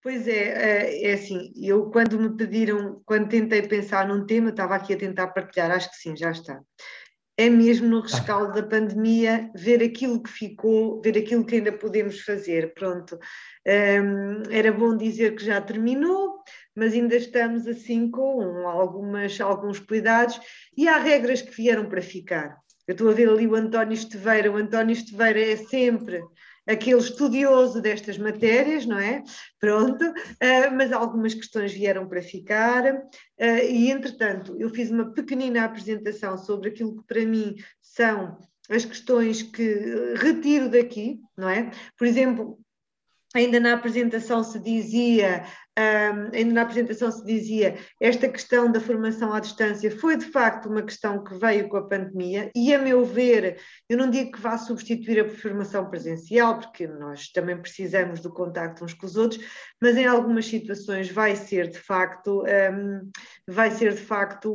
Pois é assim, eu quando me pediram, quando tentei pensar num tema, estava aqui a tentar partilhar, acho que sim, já está. É mesmo no Tá. rescaldo da pandemia, ver aquilo que ficou, ver aquilo que ainda podemos fazer. Pronto, era bom dizer que já terminou, mas ainda estamos assim com alguns cuidados e há regras que vieram para ficar. Eu estou a ver ali o António Esteveira é sempre aquele estudioso destas matérias, não é? Pronto, mas algumas questões vieram para ficar. E, entretanto, eu fiz uma pequenina apresentação sobre aquilo que para mim são as questões que retiro daqui, não é? Por exemplo, ainda na apresentação se dizia, esta questão da formação à distância foi de facto uma questão que veio com a pandemia e, a meu ver, eu não digo que vá substituir a formação presencial, porque nós também precisamos do contacto uns com os outros, mas em algumas situações vai ser de facto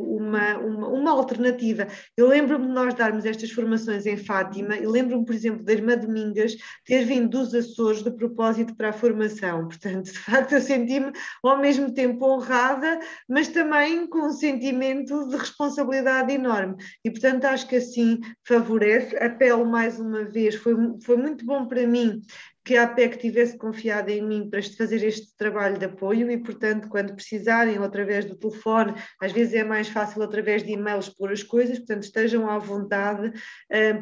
uma alternativa. Eu lembro-me de nós darmos estas formações em Fátima e lembro-me, por exemplo, da irmã Domingas ter vindo dos Açores de propósito para a formação. Portanto, de facto, eu senti-me ao mesmo tempo honrada, mas também com um sentimento de responsabilidade enorme. E, portanto, acho que assim favorece. Apelo mais uma vez, foi muito bom para mim que a APEC tivesse confiado em mim para fazer este trabalho de apoio e, portanto, quando precisarem, ou através do telefone, às vezes é mais fácil através de e-mails pôr as coisas, portanto, estejam à vontade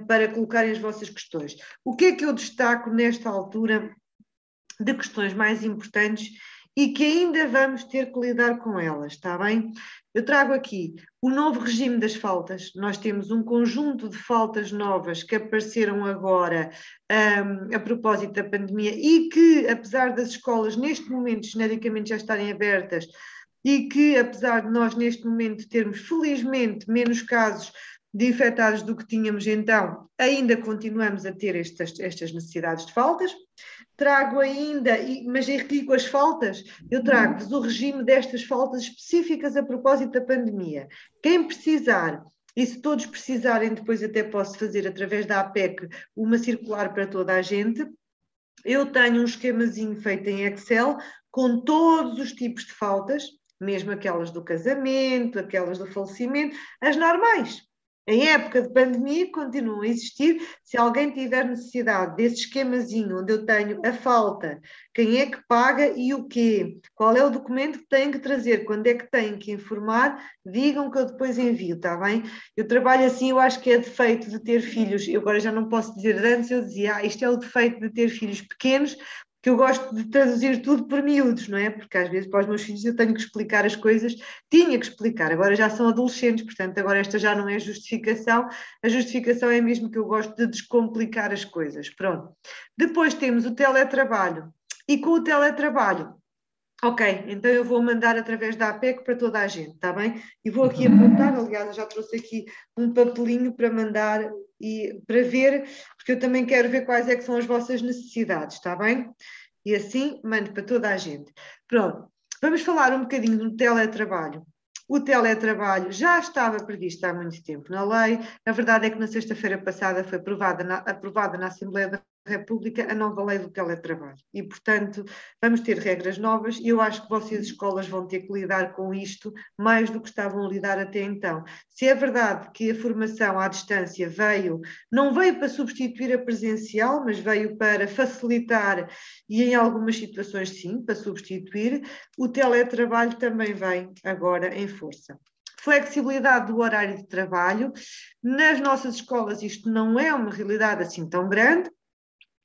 para colocarem as vossas questões. O que é que eu destaco nesta altura de questões mais importantes e que ainda vamos ter que lidar com elas, está bem? Eu trago aqui o novo regime das faltas. Nós temos um conjunto de faltas novas que apareceram agora a propósito da pandemia e que, apesar das escolas neste momento genericamente já estarem abertas e que, apesar de nós neste momento termos felizmente menos casos de infectados do que tínhamos então, ainda continuamos a ter estas necessidades de faltas. Trago ainda, mas enrico as faltas, eu trago-vos o regime destas faltas específicas a propósito da pandemia. Quem precisar, e se todos precisarem, depois até posso fazer através da APEC uma circular para toda a gente. Eu tenho um esquemazinho feito em Excel com todos os tipos de faltas, mesmo aquelas do casamento, aquelas do falecimento, as normais. Em época de pandemia continuam a existir. Se alguém tiver necessidade desse esquemazinho onde eu tenho a falta, quem é que paga e o quê, qual é o documento que têm que trazer, quando é que têm que informar, digam que eu depois envio, está bem? Eu trabalho assim, eu acho que é defeito de ter filhos. Eu agora já não posso dizer, antes eu dizia, isto é o defeito de ter filhos pequenos, que eu gosto de traduzir tudo por miúdos, não é? Porque às vezes para os meus filhos eu tenho que explicar as coisas, tinha que explicar, agora já são adolescentes, portanto agora esta já não é justificação, a justificação é mesmo que eu gosto de descomplicar as coisas, pronto. Depois temos o teletrabalho, e com o teletrabalho, ok, então eu vou mandar através da APEC para toda a gente, está bem? E vou aqui apontar, aliás, eu já trouxe aqui um papelinho para mandar e para ver, porque eu também quero ver quais é que são as vossas necessidades, está bem? E assim mando para toda a gente. Pronto, vamos falar um bocadinho do teletrabalho. O teletrabalho já estava previsto há muito tempo na lei. A verdade é que na sexta-feira passada foi aprovada na Assembleia da República a nova lei do teletrabalho. E, portanto, vamos ter regras novas e eu acho que vocês, escolas, vão ter que lidar com isto mais do que estavam a lidar até então. Se é verdade que a formação à distância não veio para substituir a presencial, mas veio para facilitar e em algumas situações sim, para substituir, o teletrabalho também vem agora em força. Flexibilidade do horário de trabalho. Nas nossas escolas isto não é uma realidade assim tão grande,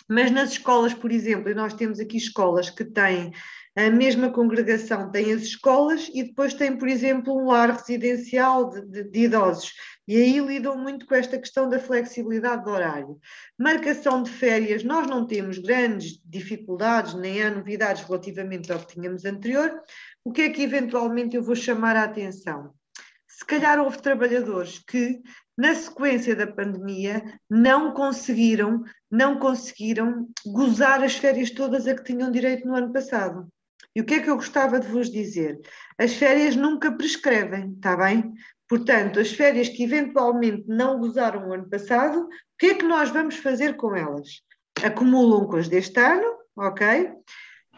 mas nas escolas, por exemplo, e nós temos aqui escolas que têm a mesma congregação, têm as escolas e depois têm, por exemplo, um lar residencial de idosos. E aí lidam muito com esta questão da flexibilidade do horário. Marcação de férias, nós não temos grandes dificuldades, nem há novidades relativamente ao que tínhamos anterior. O que é que eventualmente eu vou chamar a atenção? Se calhar houve trabalhadores que, na sequência da pandemia, não conseguiram gozar as férias todas a que tinham direito no ano passado. E o que é que eu gostava de vos dizer? As férias nunca prescrevem, está bem? Portanto, as férias que eventualmente não gozaram o ano passado, o que é que nós vamos fazer com elas? Acumulam com as deste ano, ok?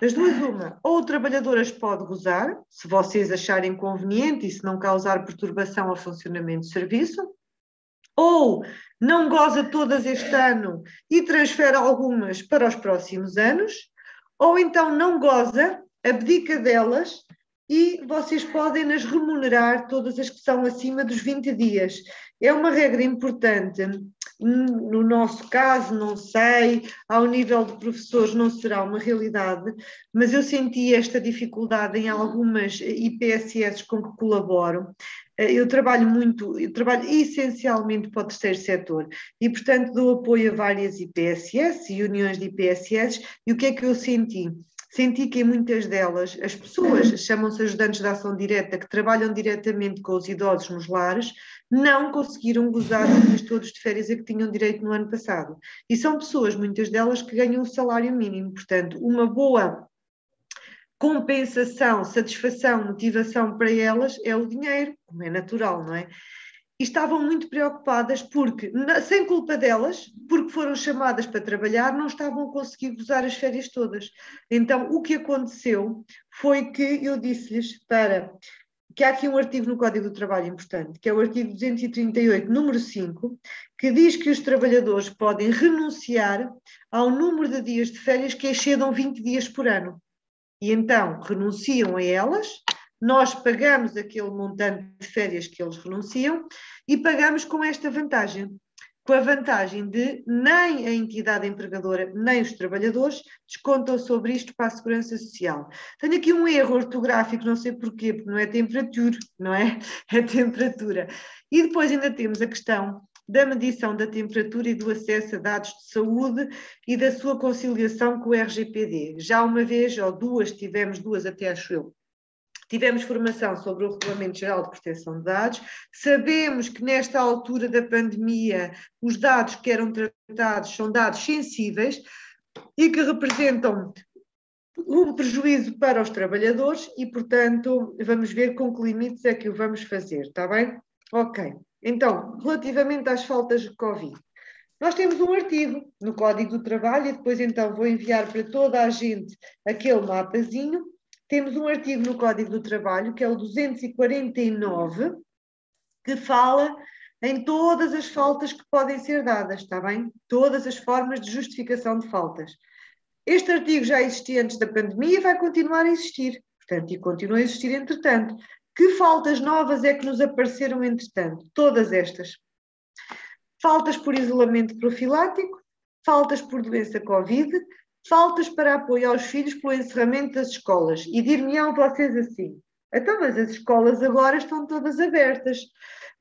Das duas, uma, ou o trabalhador as pode gozar, se vocês acharem conveniente e se não causar perturbação ao funcionamento do serviço, ou não goza todas este ano e transfere algumas para os próximos anos, ou então não goza, abdica delas e vocês podem nas remunerar todas as que são acima dos 20 dias. É uma regra importante. No nosso caso, não sei, ao nível de professores não será uma realidade, mas eu senti esta dificuldade em algumas IPSS com que colaboro. Eu trabalho essencialmente para o terceiro setor e, portanto, dou apoio a várias IPSS e uniões de IPSS, e o que é que eu senti? Senti que em muitas delas as pessoas, chamam-se ajudantes de ação direta, que trabalham diretamente com os idosos nos lares, não conseguiram gozar os dias todos de férias a que tinham direito no ano passado. E são pessoas, muitas delas, que ganham o salário mínimo. Portanto, uma boa compensação, satisfação, motivação para elas é o dinheiro, como é natural, não é? E estavam muito preocupadas porque, sem culpa delas, porque foram chamadas para trabalhar, não estavam a conseguir gozar as férias todas. Então, o que aconteceu foi que eu disse-lhes que há aqui um artigo no Código do Trabalho importante, que é o artigo 238, número 5, que diz que os trabalhadores podem renunciar ao número de dias de férias que excedam 20 dias por ano. E então renunciam a elas, nós pagamos aquele montante de férias que eles renunciam e pagamos com esta vantagem, com a vantagem de nem a entidade empregadora nem os trabalhadores descontam sobre isto para a Segurança Social. Tenho aqui um erro ortográfico, não sei porquê, porque não é temperatura, não é? É temperatura. E depois ainda temos a questão da medição da temperatura e do acesso a dados de saúde e da sua conciliação com o RGPD. Já uma vez, ou duas, tivemos duas até acho eu, tivemos formação sobre o Regulamento Geral de Proteção de Dados, sabemos que nesta altura da pandemia os dados que eram tratados são dados sensíveis e que representam um prejuízo para os trabalhadores e, portanto, vamos ver com que limites é que o vamos fazer, está bem? Ok. Então, relativamente às faltas de Covid, nós temos um artigo no Código do Trabalho e depois então vou enviar para toda a gente aquele mapazinho. Temos um artigo no Código do Trabalho, que é o 249, que fala em todas as faltas que podem ser dadas, está bem? Todas as formas de justificação de faltas. Este artigo já existia antes da pandemia e vai continuar a existir, portanto, e continua a existir entretanto. Que faltas novas é que nos apareceram entretanto? Todas estas. Faltas por isolamento profilático, faltas por doença Covid, faltas para apoio aos filhos pelo encerramento das escolas. E dir-me-ão vocês assim, então, mas as escolas agora estão todas abertas,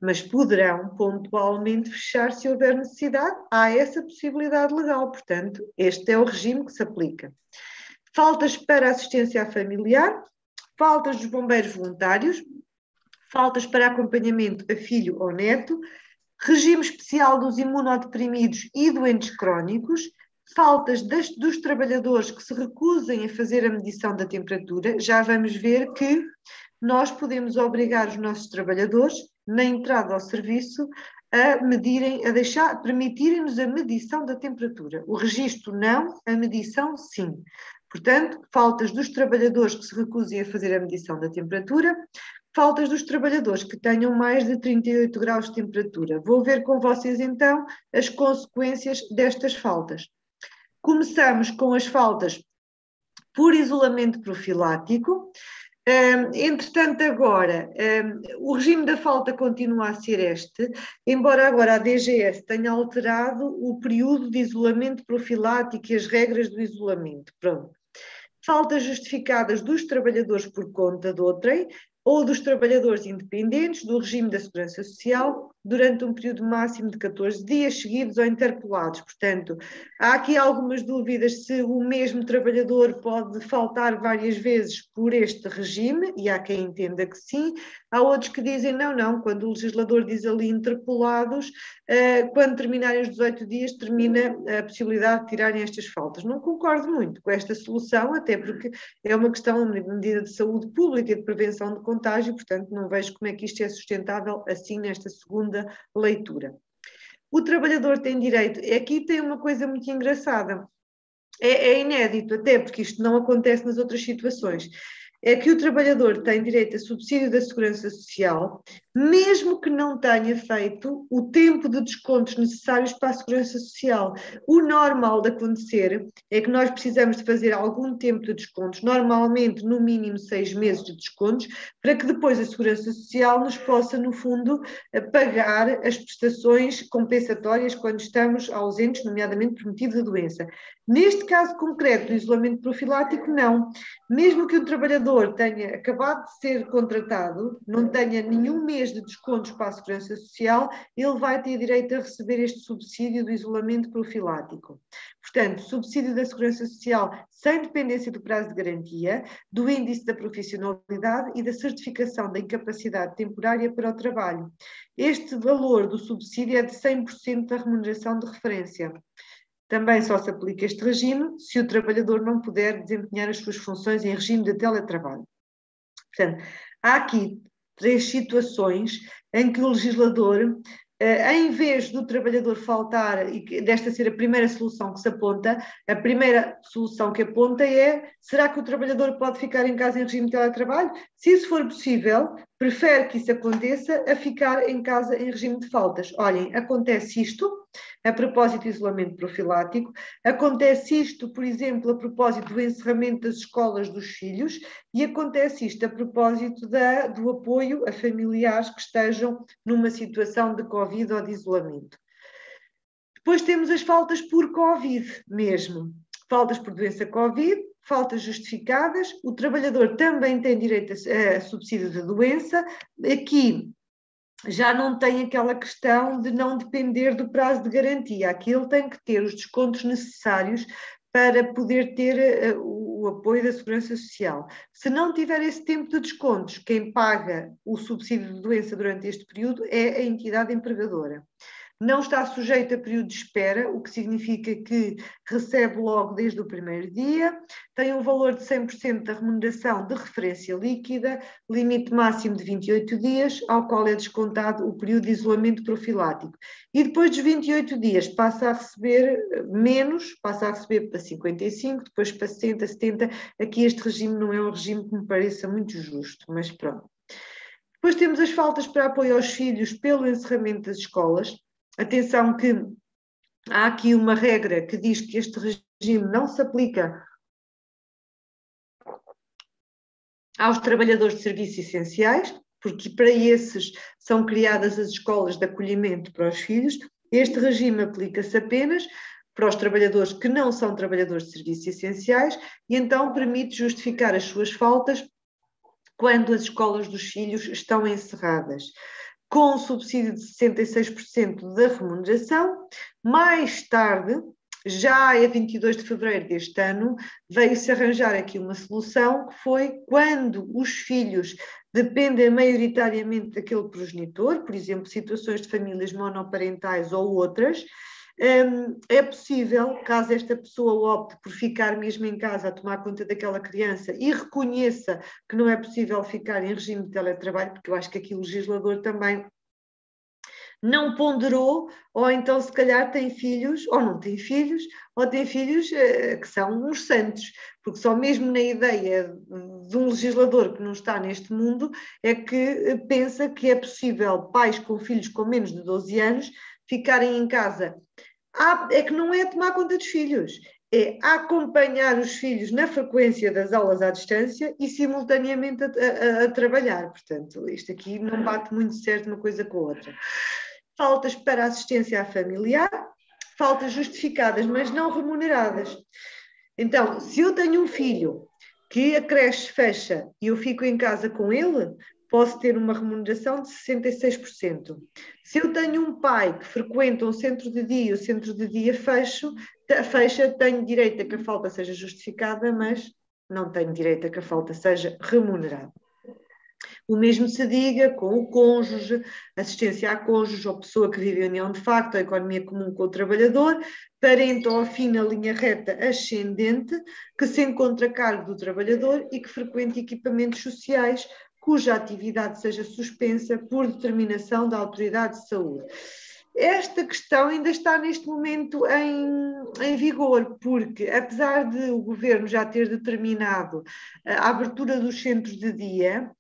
mas poderão pontualmente fechar se houver necessidade. Há essa possibilidade legal, portanto, este é o regime que se aplica. Faltas para assistência à familiar, faltas dos bombeiros voluntários, faltas para acompanhamento a filho ou neto, regime especial dos imunodeprimidos e doentes crónicos, faltas dos trabalhadores que se recusem a fazer a medição da temperatura. Já vamos ver que nós podemos obrigar os nossos trabalhadores, na entrada ao serviço, a permitirem-nos a medição da temperatura. O registro não, a medição sim. Portanto, faltas dos trabalhadores que se recusem a fazer a medição da temperatura, faltas dos trabalhadores que tenham mais de 38 graus de temperatura. Vou ver com vocês então as consequências destas faltas. Começamos com as faltas por isolamento profilático. Entretanto, agora, o regime da falta continua a ser este, embora agora a DGS tenha alterado o período de isolamento profilático e as regras do isolamento. Pronto. Faltas justificadas dos trabalhadores por conta de outrem ou dos trabalhadores independentes do regime da Segurança Social durante um período máximo de 14 dias seguidos ou interpelados. Portanto, há aqui algumas dúvidas se o mesmo trabalhador pode faltar várias vezes por este regime, e há quem entenda que sim. Há outros que dizem não, quando o legislador diz ali interpelados, quando terminarem os 18 dias termina a possibilidade de tirarem estas faltas. Não concordo muito com esta solução, até porque é uma questão de medida de saúde pública e de prevenção de contágio, portanto não vejo como é que isto é sustentável assim nesta segunda leitura. O trabalhador tem direito, aqui tem uma coisa muito engraçada, é inédito, até porque isto não acontece nas outras situações, é que o trabalhador tem direito a subsídio da Segurança Social, mesmo que não tenha feito o tempo de descontos necessários para a Segurança Social. O normal de acontecer é que nós precisamos de fazer algum tempo de descontos, normalmente no mínimo 6 meses de descontos, para que depois a Segurança Social nos possa, no fundo, pagar as prestações compensatórias quando estamos ausentes, nomeadamente por motivo de doença. Neste caso concreto do isolamento profilático, não. Mesmo que o trabalhador tenha acabado de ser contratado, não tenha nenhum mês de descontos para a Segurança Social, ele vai ter direito a receber este subsídio do isolamento profilático. Portanto, subsídio da Segurança Social sem dependência do prazo de garantia, do índice da profissionalidade e da certificação da incapacidade temporária para o trabalho. Este valor do subsídio é de 100% da remuneração de referência. Também só se aplica este regime se o trabalhador não puder desempenhar as suas funções em regime de teletrabalho. Portanto, há aqui 3 situações em que o legislador, em vez do trabalhador faltar, e desta ser a primeira solução que se aponta, a primeira solução que aponta é: será que o trabalhador pode ficar em casa em regime de teletrabalho? Se isso for possível, prefere que isso aconteça a ficar em casa em regime de faltas. Olhem, acontece isto a propósito do isolamento profilático, acontece isto, por exemplo, a propósito do encerramento das escolas dos filhos, e acontece isto a propósito do apoio a familiares que estejam numa situação de Covid ou de isolamento. Depois temos as faltas por Covid mesmo. Faltas por doença Covid, faltas justificadas, o trabalhador também tem direito a subsídio de doença. Aqui já não tem aquela questão de não depender do prazo de garantia. Aqui ele tem que ter os descontos necessários para poder ter o apoio da Segurança Social. Se não tiver esse tempo de descontos, quem paga o subsídio de doença durante este período é a entidade empregadora. Não está sujeito a período de espera, o que significa que recebe logo desde o primeiro dia, tem um valor de 100% da remuneração de referência líquida, limite máximo de 28 dias, ao qual é descontado o período de isolamento profilático. E depois dos 28 dias passa a receber menos, passa a receber para 55, depois para 60, 70. Aqui este regime não é um regime que me pareça muito justo, mas pronto. Depois temos as faltas para apoio aos filhos pelo encerramento das escolas. Atenção que há aqui uma regra que diz que este regime não se aplica aos trabalhadores de serviços essenciais, porque para esses são criadas as escolas de acolhimento para os filhos. Este regime aplica-se apenas para os trabalhadores que não são trabalhadores de serviços essenciais e então permite justificar as suas faltas quando as escolas dos filhos estão encerradas, com um subsídio de 66% da remuneração. Mais tarde, já a 22 de fevereiro deste ano, veio-se arranjar aqui uma solução, que foi quando os filhos dependem maioritariamente daquele progenitor, por exemplo, situações de famílias monoparentais ou outras, é possível, caso esta pessoa opte por ficar mesmo em casa a tomar conta daquela criança e reconheça que não é possível ficar em regime de teletrabalho, porque eu acho que aqui o legislador também não ponderou, ou então se calhar tem filhos, ou não tem filhos, ou tem filhos que são uns santos, porque só mesmo na ideia de um legislador que não está neste mundo é que pensa que é possível pais com filhos com menos de 12 anos ficarem em casa. É que não é tomar conta dos filhos, é acompanhar os filhos na frequência das aulas à distância e simultaneamente a trabalhar. Portanto, isto aqui não bate muito certo uma coisa com a outra. Faltas para assistência à familiar, faltas justificadas, mas não remuneradas. Então, se eu tenho um filho que a creche fecha e eu fico em casa com ele, posso ter uma remuneração de 66%. Se eu tenho um pai que frequenta um centro de dia e o centro de dia fecha, tenho direito a que a falta seja justificada, mas não tenho direito a que a falta seja remunerada. O mesmo se diga com o cônjuge, assistência à cônjuge ou pessoa que vive em união de facto, a economia comum com o trabalhador, parente ou afim na linha reta ascendente, que se encontra a cargo do trabalhador e que frequente equipamentos sociais, cuja atividade seja suspensa por determinação da autoridade de saúde. Esta questão ainda está neste momento em vigor, porque apesar de o governo já ter determinado a abertura dos centros de dia,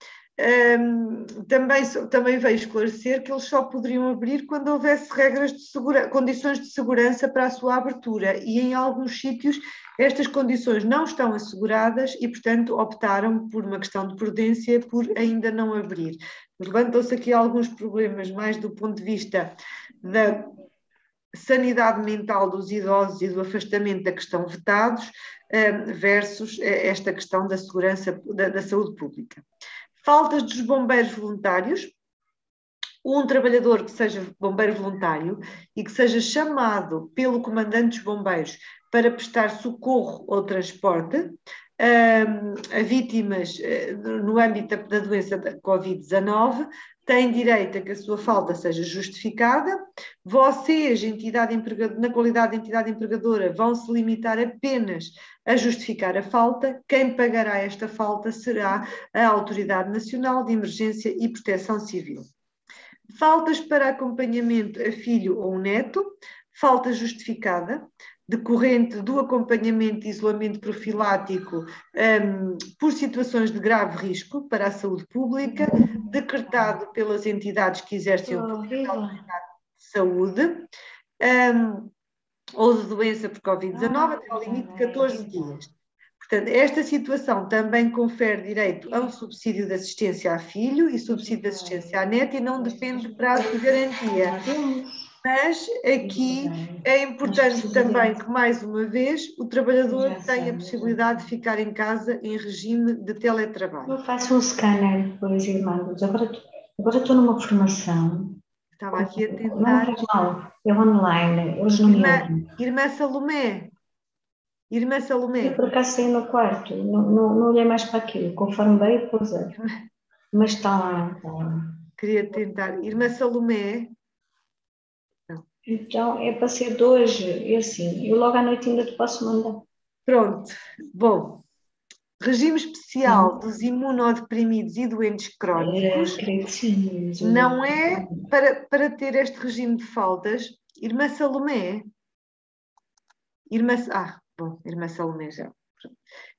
também veio esclarecer que eles só poderiam abrir quando houvesse regras de condições de segurança para a sua abertura, e em alguns sítios estas condições não estão asseguradas e, portanto, optaram por uma questão de prudência por ainda não abrir. Levantam-se aqui alguns problemas mais do ponto de vista da sanidade mental dos idosos e do afastamento da questão vetados versus esta questão da segurança da saúde pública. Faltas dos bombeiros voluntários. Um trabalhador que seja bombeiro voluntário e que seja chamado pelo comandante dos bombeiros para prestar socorro ou transporte a vítimas no âmbito da doença da Covid-19, tem direito a que a sua falta seja justificada. Vocês, na qualidade de entidade empregadora, vão se limitar apenas a justificar a falta. Quem pagará esta falta será a Autoridade Nacional de Emergência e Proteção Civil. Faltas para acompanhamento a filho ou neto, falta justificada, decorrente do acompanhamento e isolamento profilático por situações de grave risco para a saúde pública, decretado pelas entidades que exercem o poder da autoridade de saúde, ou de doença por Covid-19, até ao limite de 14 dias. Portanto, esta situação também confere direito a um subsídio de assistência a filho e subsídio de assistência à neto e não depende de prazo de garantia. Mas aqui é importante também que, mais uma vez, o trabalhador tenha a possibilidade de ficar em casa em regime de teletrabalho. Eu faço um scanner depois e mando. Agora estou numa formação. Estava aqui a tentar. Não faz mal, é online, hoje não me ouvem. Irmã Salomé. Eu por acaso saí no quarto, não olhei mais para aquilo, conforme veio, pousei. Mas está lá. Queria tentar. Irmã Salomé. Então é para ser de hoje, é assim, eu logo à noite ainda te posso mandar. Pronto, bom. Regime especial dos imunodeprimidos e doentes crónicos. Não é para ter este regime de faltas. Irmã Salomé. Irmã Salomé já.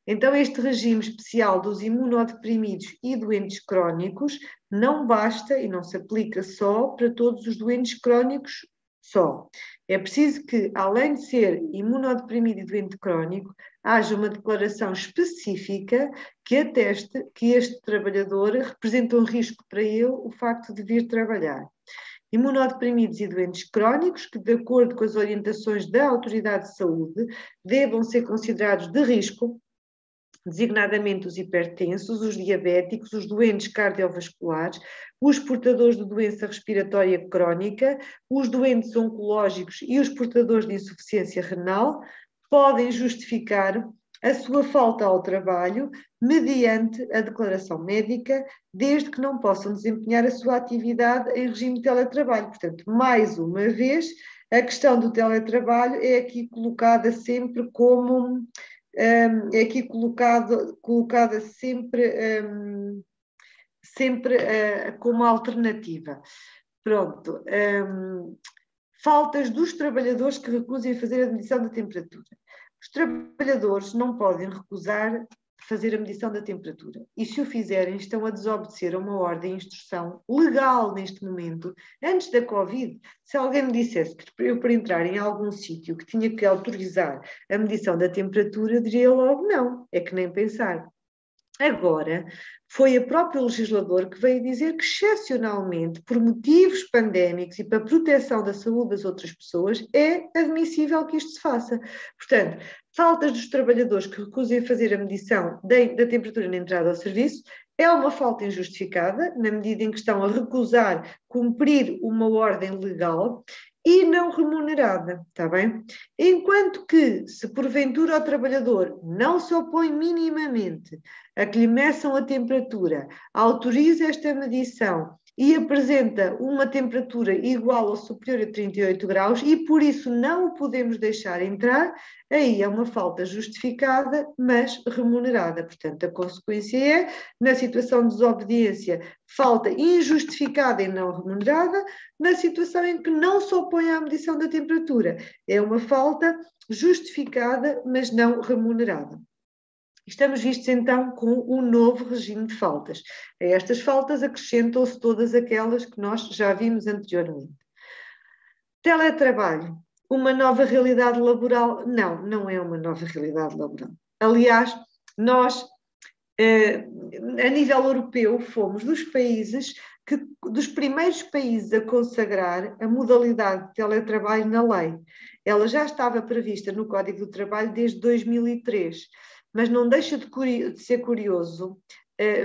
Então, este regime especial dos imunodeprimidos e doentes crónicos não basta e não se aplica só para todos os doentes crónicos só. É preciso que, além de ser imunodeprimido e doente crónico, haja uma declaração específica que ateste que este trabalhador representa um risco para ele o facto de vir trabalhar. Imunodeprimidos e doentes crónicos que, de acordo com as orientações da Autoridade de Saúde, devam ser considerados de risco, designadamente os hipertensos, os diabéticos, os doentes cardiovasculares, os portadores de doença respiratória crónica, os doentes oncológicos e os portadores de insuficiência renal, podem justificar a sua falta ao trabalho mediante a declaração médica, desde que não possam desempenhar a sua atividade em regime de teletrabalho. Portanto, mais uma vez, a questão do teletrabalho é aqui colocada sempre como colocada sempre como alternativa. Pronto. Faltas dos trabalhadores que recusem fazer a medição da temperatura. Os trabalhadores não podem recusar fazer a medição da temperatura. E se o fizerem, estão a desobedecer a uma ordem de instrução legal neste momento. Antes da Covid, se alguém me dissesse que eu, para entrar em algum sítio, que tinha que autorizar a medição da temperatura, eu diria logo não, é que nem pensar. Agora, foi o próprio legislador que veio dizer que, excepcionalmente, por motivos pandémicos e para a proteção da saúde das outras pessoas, é admissível que isto se faça. Portanto, faltas dos trabalhadores que recusem fazer a medição da temperatura na entrada ao serviço é uma falta injustificada, na medida em que estão a recusar cumprir uma ordem legal e não remunerada, está bem? Enquanto que, se porventura o trabalhador não se opõe minimamente a que lhe meçam a temperatura, autoriza esta medição e apresenta uma temperatura igual ou superior a 38 graus e por isso não o podemos deixar entrar, aí é uma falta justificada, mas remunerada. Portanto, a consequência é, na situação de desobediência, falta injustificada e não remunerada, na situação em que não se opõe à medição da temperatura, é uma falta justificada, mas não remunerada. Estamos vistos então com o novo regime de faltas. A estas faltas acrescentam-se todas aquelas que nós já vimos anteriormente. Teletrabalho, uma nova realidade laboral? Não, não é uma nova realidade laboral. Aliás, nós, a nível europeu, fomos dos primeiros países a consagrar a modalidade de teletrabalho na lei. Ela já estava prevista no Código do Trabalho desde 2003. Mas não deixa de ser curioso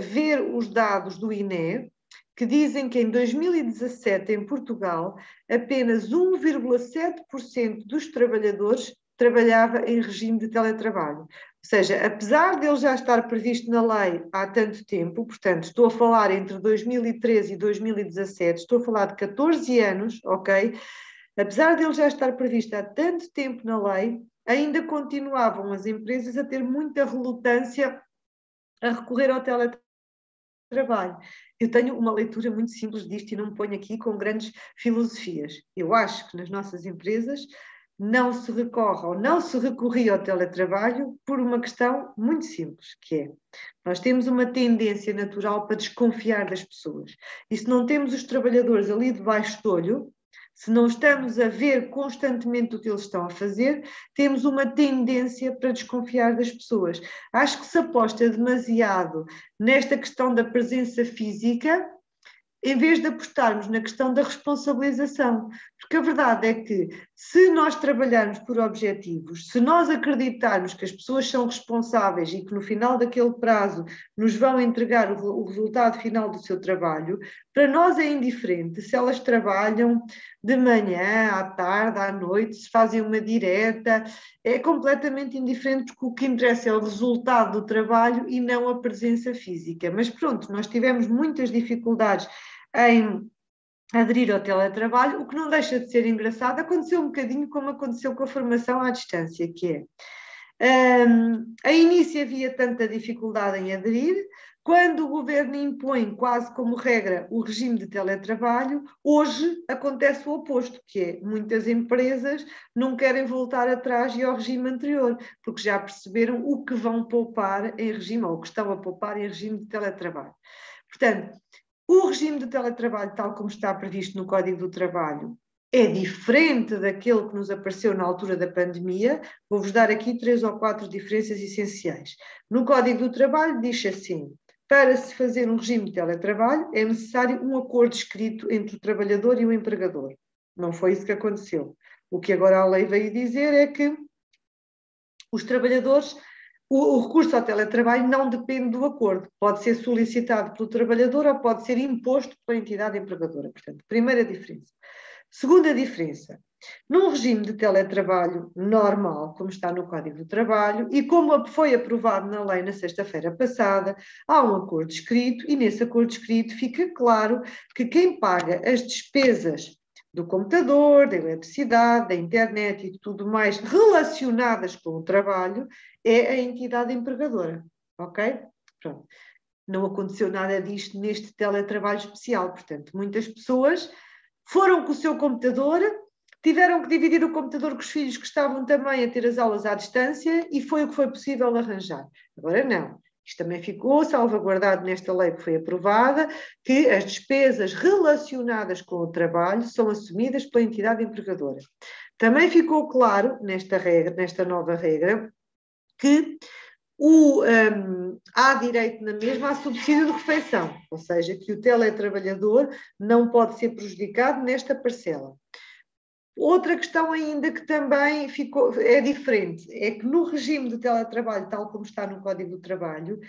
ver os dados do INE, que dizem que em 2017, em Portugal, apenas 1,7% dos trabalhadores trabalhava em regime de teletrabalho. Ou seja, apesar de ele já estar previsto na lei há tanto tempo, portanto, estou a falar entre 2013 e 2017, estou a falar de 14 anos, ok? Apesar de ele já estar previsto há tanto tempo na lei, ainda continuavam as empresas a ter muita relutância a recorrer ao teletrabalho. Eu tenho uma leitura muito simples disto e não me ponho aqui com grandes filosofias. Eu acho que nas nossas empresas não se recorre ou não se recorria ao teletrabalho por uma questão muito simples, que é, nós temos uma tendência natural para desconfiar das pessoas. E se não temos os trabalhadores ali debaixo do olho, se não estamos a ver constantemente o que eles estão a fazer, temos uma tendência para desconfiar das pessoas. Acho que se aposta demasiado nesta questão da presença física, em vez de apostarmos na questão da responsabilização. Porque a verdade é que, se nós trabalharmos por objetivos, se nós acreditarmos que as pessoas são responsáveis e que no final daquele prazo nos vão entregar o resultado final do seu trabalho, para nós é indiferente se elas trabalham de manhã, à tarde, à noite, se fazem uma direta, é completamente indiferente, porque o que interessa é o resultado do trabalho e não a presença física. Mas pronto, nós tivemos muitas dificuldades em aderir ao teletrabalho, o que não deixa de ser engraçado. Aconteceu um bocadinho como aconteceu com a formação à distância, que é, a início havia tanta dificuldade em aderir, quando o governo impõe quase como regra o regime de teletrabalho, hoje acontece o oposto, que é muitas empresas não querem voltar atrás e ao regime anterior, porque já perceberam o que vão poupar em regime, ou o que estão a poupar em regime de teletrabalho. Portanto, o regime de teletrabalho, tal como está previsto no Código do Trabalho, é diferente daquele que nos apareceu na altura da pandemia. Vou-vos dar aqui 3 ou 4 diferenças essenciais. No Código do Trabalho diz assim: para se fazer um regime de teletrabalho é necessário um acordo escrito entre o trabalhador e o empregador. Não foi isso que aconteceu. O que agora a lei veio dizer é que os trabalhadores... O recurso ao teletrabalho não depende do acordo, pode ser solicitado pelo trabalhador ou pode ser imposto pela entidade empregadora. Portanto, primeira diferença. Segunda diferença, num regime de teletrabalho normal, como está no Código do Trabalho, e como foi aprovado na lei na sexta-feira passada, há um acordo escrito e nesse acordo escrito fica claro que quem paga as despesas do computador, da eletricidade, da internet e de tudo mais relacionadas com o trabalho é a entidade empregadora, ok? Pronto. Não aconteceu nada disto neste teletrabalho especial, portanto, muitas pessoas foram com o seu computador, tiveram que dividir o computador com os filhos que estavam também a ter as aulas à distância e foi o que foi possível arranjar. Agora não. Isto também ficou salvaguardado nesta lei que foi aprovada, que as despesas relacionadas com o trabalho são assumidas pela entidade empregadora. Também ficou claro nesta nova regra, que há direito na mesma a subsídio de refeição, ou seja, que o teletrabalhador não pode ser prejudicado nesta parcela. Outra questão ainda que também é diferente, é que no regime de teletrabalho, tal como está no Código do Trabalho,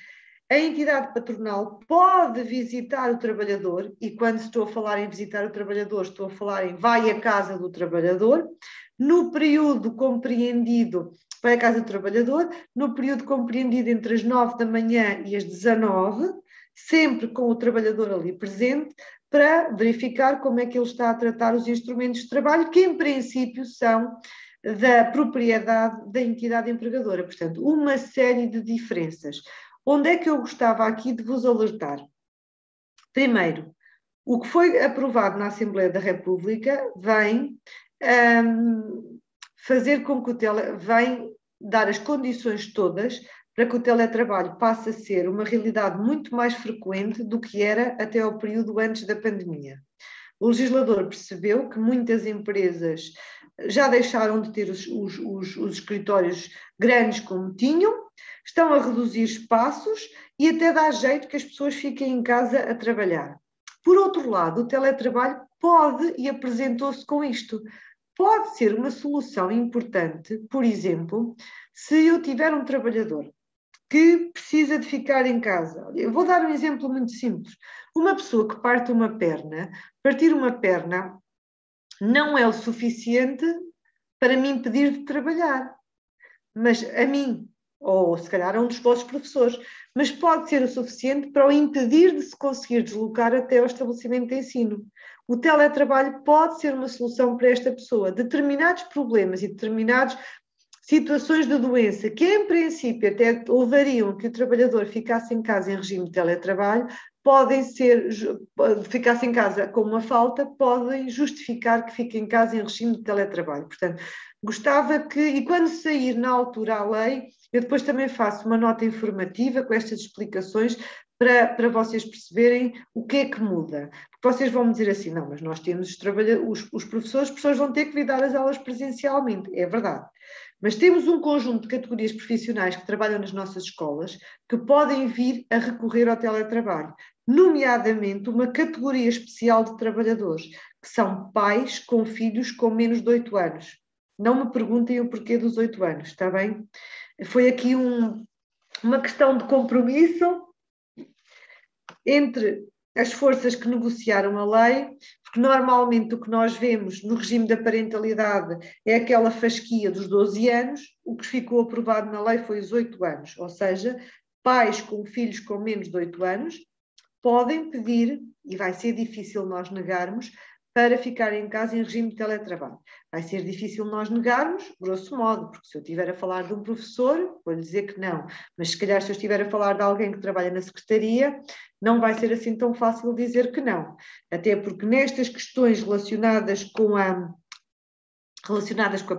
a entidade patronal pode visitar o trabalhador, e quando estou a falar em visitar o trabalhador, estou a falar em vai à casa do trabalhador, no período compreendido, vai à casa do trabalhador, no período compreendido entre as 9 da manhã e as 19, sempre com o trabalhador ali presente, para verificar como é que ele está a tratar os instrumentos de trabalho, que em princípio são da propriedade da entidade empregadora. Portanto, uma série de diferenças. Onde é que eu gostava aqui de vos alertar? Primeiro, o que foi aprovado na Assembleia da República vem fazer com que vem dar as condições todas para que o teletrabalho passe a ser uma realidade muito mais frequente do que era até ao período antes da pandemia. O legislador percebeu que muitas empresas já deixaram de ter os escritórios grandes como tinham, estão a reduzir espaços e até dá jeito que as pessoas fiquem em casa a trabalhar. Por outro lado, o teletrabalho pode, e apresentou-se com isto, pode ser uma solução importante, por exemplo, se eu tiver um trabalhador que precisa de ficar em casa. Eu vou dar um exemplo muito simples. Uma pessoa que parte uma perna, partir uma perna não é o suficiente para me impedir de trabalhar. Mas a mim, ou se calhar a um dos vossos professores, mas pode ser o suficiente para o impedir de se conseguir deslocar até ao estabelecimento de ensino. O teletrabalho pode ser uma solução para esta pessoa. Determinados problemas e determinadas situações de doença que, em princípio, até levariam que o trabalhador ficasse em casa em regime de teletrabalho, podem ficasse em casa com uma falta, podem justificar que fique em casa em regime de teletrabalho. Portanto, gostava que, e quando sair na altura a lei, eu depois também faço uma nota informativa com estas explicações para vocês perceberem o que é que muda. Porque vocês vão me dizer assim, não, mas nós temos os professores vão ter que vir dar as aulas presencialmente. É verdade. Mas temos um conjunto de categorias profissionais que trabalham nas nossas escolas que podem vir a recorrer ao teletrabalho, nomeadamente uma categoria especial de trabalhadores, que são pais com filhos com menos de 8 anos. Não me perguntem o porquê dos 8 anos, está bem? Foi aqui uma questão de compromisso entre as forças que negociaram a lei, porque normalmente o que nós vemos no regime da parentalidade é aquela fasquia dos 12 anos, o que ficou aprovado na lei foi os 8 anos, ou seja, pais com filhos com menos de 8 anos podem pedir, e vai ser difícil nós negarmos, para ficar em casa em regime de teletrabalho. Vai ser difícil nós negarmos, grosso modo, porque se eu estiver a falar de um professor, vou-lhe dizer que não, mas se calhar se eu estiver a falar de alguém que trabalha na secretaria, não vai ser assim tão fácil dizer que não. Até porque nestas questões relacionadas com a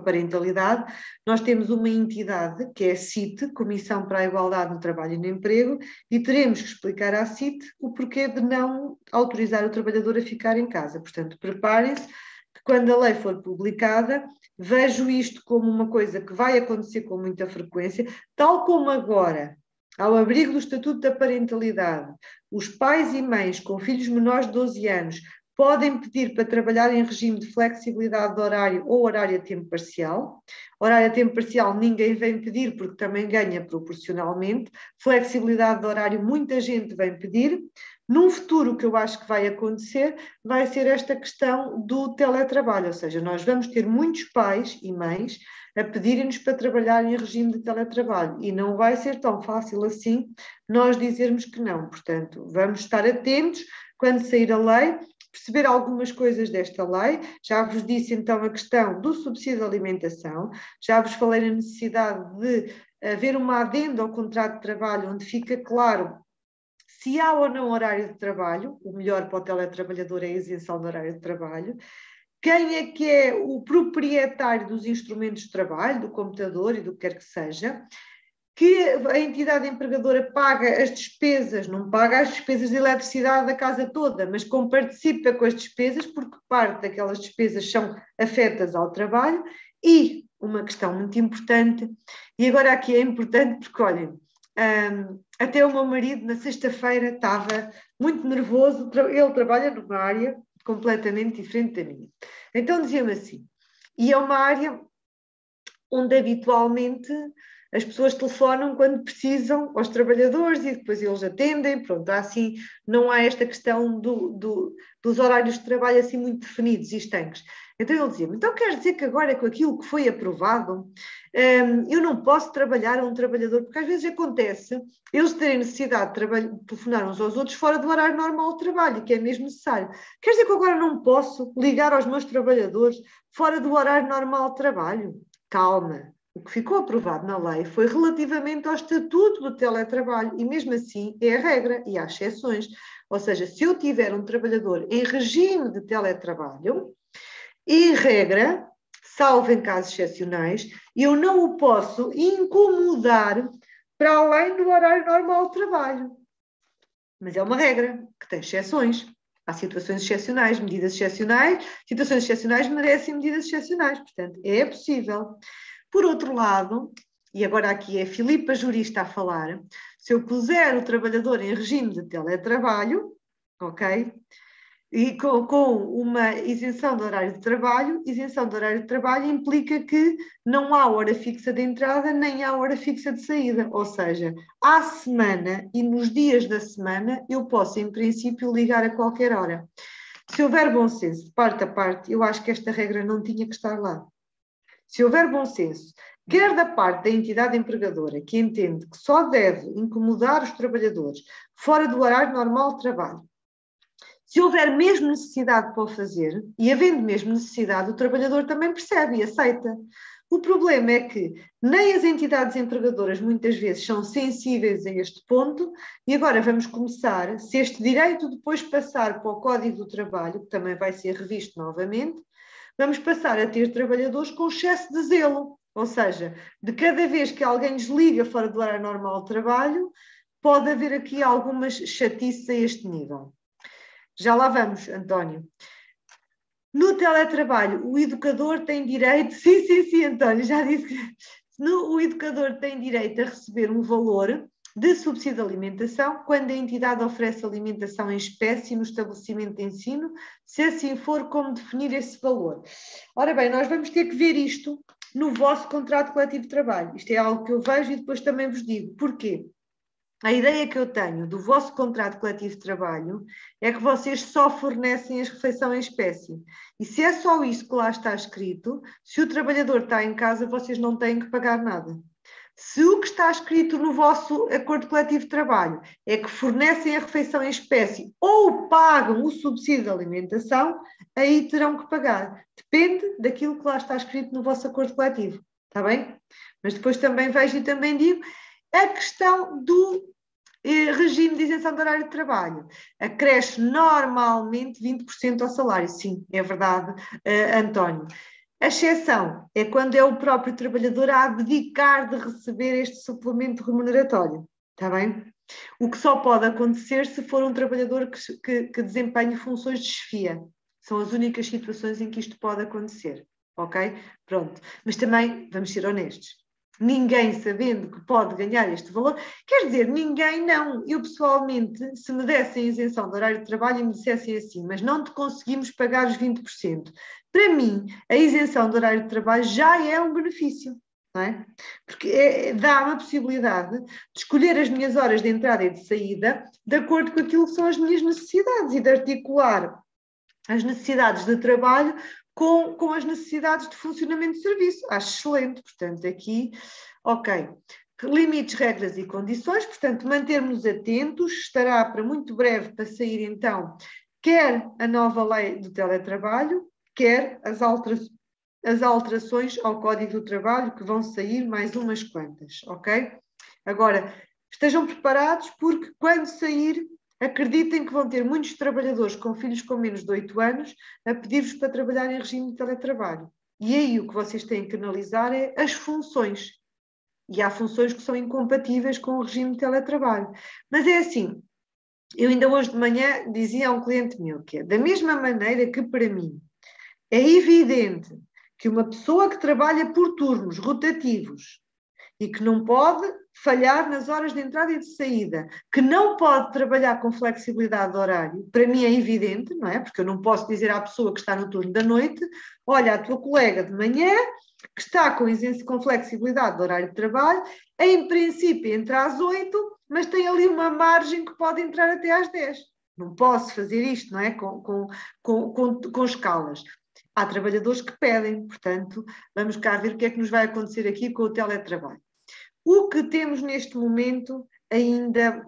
parentalidade, nós temos uma entidade que é a CIT, Comissão para a Igualdade no Trabalho e no Emprego, e teremos que explicar à CIT o porquê de não autorizar o trabalhador a ficar em casa. Portanto, preparem-se que quando a lei for publicada, vejo isto como uma coisa que vai acontecer com muita frequência, tal como agora, ao abrigo do Estatuto da Parentalidade, os pais e mães com filhos menores de 12 anos podem pedir para trabalhar em regime de flexibilidade de horário ou horário a tempo parcial. Horário a tempo parcial ninguém vem pedir porque também ganha proporcionalmente. Flexibilidade de horário muita gente vem pedir. Num futuro o que eu acho que vai acontecer vai ser esta questão do teletrabalho, ou seja, nós vamos ter muitos pais e mães a pedirem-nos para trabalhar em regime de teletrabalho e não vai ser tão fácil assim nós dizermos que não. Portanto, vamos estar atentos quando sair a lei, perceber algumas coisas desta lei. Já vos disse então a questão do subsídio de alimentação, já vos falei na necessidade de haver uma adenda ao contrato de trabalho onde fica claro se há ou não horário de trabalho. O melhor para o teletrabalhador é a isenção do horário de trabalho. Quem é que é o proprietário dos instrumentos de trabalho, do computador e do que quer que seja, que a entidade empregadora paga as despesas, não paga as despesas de eletricidade da casa toda, mas participa com as despesas, porque parte daquelas despesas são afetas ao trabalho. E uma questão muito importante, e agora aqui é importante porque, olhem, até o meu marido na sexta-feira estava muito nervoso, ele trabalha numa área completamente diferente da minha. Então dizia-me assim, e é uma área onde habitualmente as pessoas telefonam quando precisam aos trabalhadores e depois eles atendem, pronto, assim não há esta questão dos horários de trabalho assim muito definidos e estanques. Então ele dizia-me, então quer dizer que agora com aquilo que foi aprovado, eu não posso trabalhar a um trabalhador, porque às vezes acontece eles terem necessidade de telefonar uns aos outros fora do horário normal de trabalho, que é mesmo necessário. Quer dizer que agora não posso ligar aos meus trabalhadores fora do horário normal de trabalho? Calma. O que ficou aprovado na lei foi relativamente ao estatuto do teletrabalho e mesmo assim é a regra e há exceções. Ou seja, se eu tiver um trabalhador em regime de teletrabalho, em regra, salvo em casos excepcionais, eu não o posso incomodar para além do horário normal de trabalho. Mas é uma regra que tem exceções. Há situações excepcionais, medidas excepcionais, situações excepcionais merecem medidas excepcionais. Portanto, é possível. Por outro lado, e agora aqui é a Filipa Jurista a falar, se eu puser o trabalhador em regime de teletrabalho, ok? E com uma isenção do horário de trabalho, isenção do horário de trabalho implica que não há hora fixa de entrada nem há hora fixa de saída, ou seja, à semana e nos dias da semana eu posso, em princípio, ligar a qualquer hora. Se houver bom senso de parte a parte, eu acho que esta regra não tinha que estar lá. Se houver bom senso, quer da parte da entidade empregadora, que entende que só deve incomodar os trabalhadores fora do horário normal de trabalho, se houver mesmo necessidade para o fazer, e havendo mesmo necessidade, o trabalhador também percebe e aceita. O problema é que nem as entidades empregadoras muitas vezes são sensíveis a este ponto, e agora vamos começar, se este direito depois passar para o Código do Trabalho, que também vai ser revisto novamente, vamos passar a ter trabalhadores com excesso de zelo, ou seja, de cada vez que alguém desliga fora do horário normal de trabalho, pode haver aqui algumas chatices a este nível. Já lá vamos, António. No teletrabalho, o educador tem direito... Sim, António, já disse que... O educador tem direito a receber um valor de subsídio de alimentação quando a entidade oferece alimentação em espécie no estabelecimento de ensino, se assim for, como definir esse valor. Ora bem, nós vamos ter que ver isto no vosso contrato coletivo de trabalho. Isto é algo que eu vejo e depois também vos digo. Porquê? A ideia que eu tenho do vosso contrato coletivo de trabalho é que vocês só fornecem a refeição em espécie. E se é só isso que lá está escrito, se o trabalhador está em casa, vocês não têm que pagar nada. Se o que está escrito no vosso acordo coletivo de trabalho é que fornecem a refeição em espécie ou pagam o subsídio de alimentação, aí terão que pagar. Depende daquilo que lá está escrito no vosso acordo coletivo. Está bem? Mas depois também vejo e também digo a questão do regime de isenção do horário de trabalho. Acresce normalmente 20% ao salário. Sim, é verdade, António. A exceção é quando é o próprio trabalhador a abdicar de receber este suplemento remuneratório. Está bem? O que só pode acontecer se for um trabalhador que desempenhe funções de chefia. São as únicas situações em que isto pode acontecer. Ok? Pronto. Mas também, vamos ser honestos, ninguém sabendo que pode ganhar este valor, quer dizer, ninguém não. Eu pessoalmente, se me dessem isenção do horário de trabalho e me dissessem assim, mas não te conseguimos pagar os 20%, para mim, a isenção do horário de trabalho já é um benefício, não é? Porque dá-me a possibilidade de escolher as minhas horas de entrada e de saída de acordo com aquilo que são as minhas necessidades e de articular as necessidades de trabalho com as necessidades de funcionamento de serviço. Acho excelente. Portanto, aqui, ok. Limites, regras e condições. Portanto, mantermos atentos. Estará para muito breve para sair, então, quer a nova lei do teletrabalho, quer as alterações ao Código do Trabalho, que vão sair mais umas quantas, ok? Agora, estejam preparados, porque quando sair, acreditem que vão ter muitos trabalhadores com filhos com menos de 8 anos a pedir-vos para trabalhar em regime de teletrabalho. E aí o que vocês têm que analisar é as funções. E há funções que são incompatíveis com o regime de teletrabalho. Mas é assim, eu ainda hoje de manhã dizia a um cliente meu que é da mesma maneira que para mim é evidente que uma pessoa que trabalha por turnos rotativos e que não pode falhar nas horas de entrada e de saída, que não pode trabalhar com flexibilidade de horário, para mim é evidente, não é? Porque eu não posso dizer à pessoa que está no turno da noite, olha, a tua colega de manhã, que está com flexibilidade de horário de trabalho, em princípio entra às 8, mas tem ali uma margem que pode entrar até às 10. Não posso fazer isto, não é? Com escalas. Há trabalhadores que pedem, portanto, vamos cá ver o que é que nos vai acontecer aqui com o teletrabalho. O que temos neste momento ainda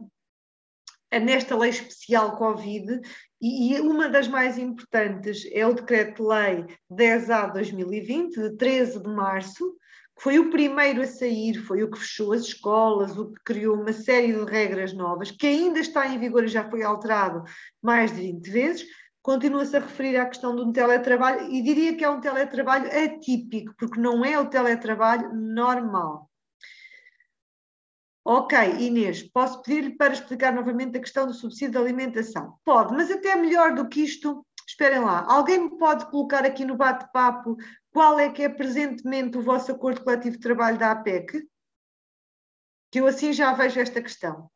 nesta lei especial Covid, e uma das mais importantes é o Decreto-Lei 10A/2020, de 13 de março, que foi o primeiro a sair, foi o que fechou as escolas, o que criou uma série de regras novas, que ainda está em vigor e já foi alterado mais de 20 vezes. Continua-se a referir à questão do teletrabalho, e diria que é um teletrabalho atípico, porque não é o teletrabalho normal. Ok, Inês, posso pedir-lhe para explicar novamente a questão do subsídio de alimentação? Pode, mas até melhor do que isto, esperem lá, alguém me pode colocar aqui no bate-papo qual é que é presentemente o vosso acordo coletivo de trabalho da APEC? Que eu assim já vejo esta questão,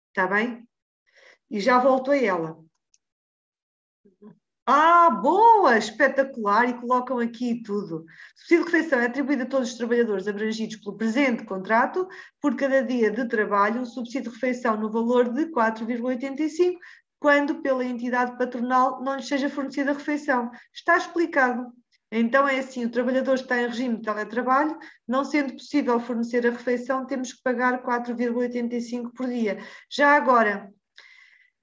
está bem? E já volto a ela. Ah, boa, espetacular, e colocam aqui tudo. O subsídio de refeição é atribuído a todos os trabalhadores abrangidos pelo presente contrato por cada dia de trabalho, um subsídio de refeição no valor de 4,85, quando pela entidade patronal não lhe seja fornecida a refeição. Está explicado. Então é assim, o trabalhador está em regime de teletrabalho, não sendo possível fornecer a refeição, temos que pagar 4,85 por dia. Já agora,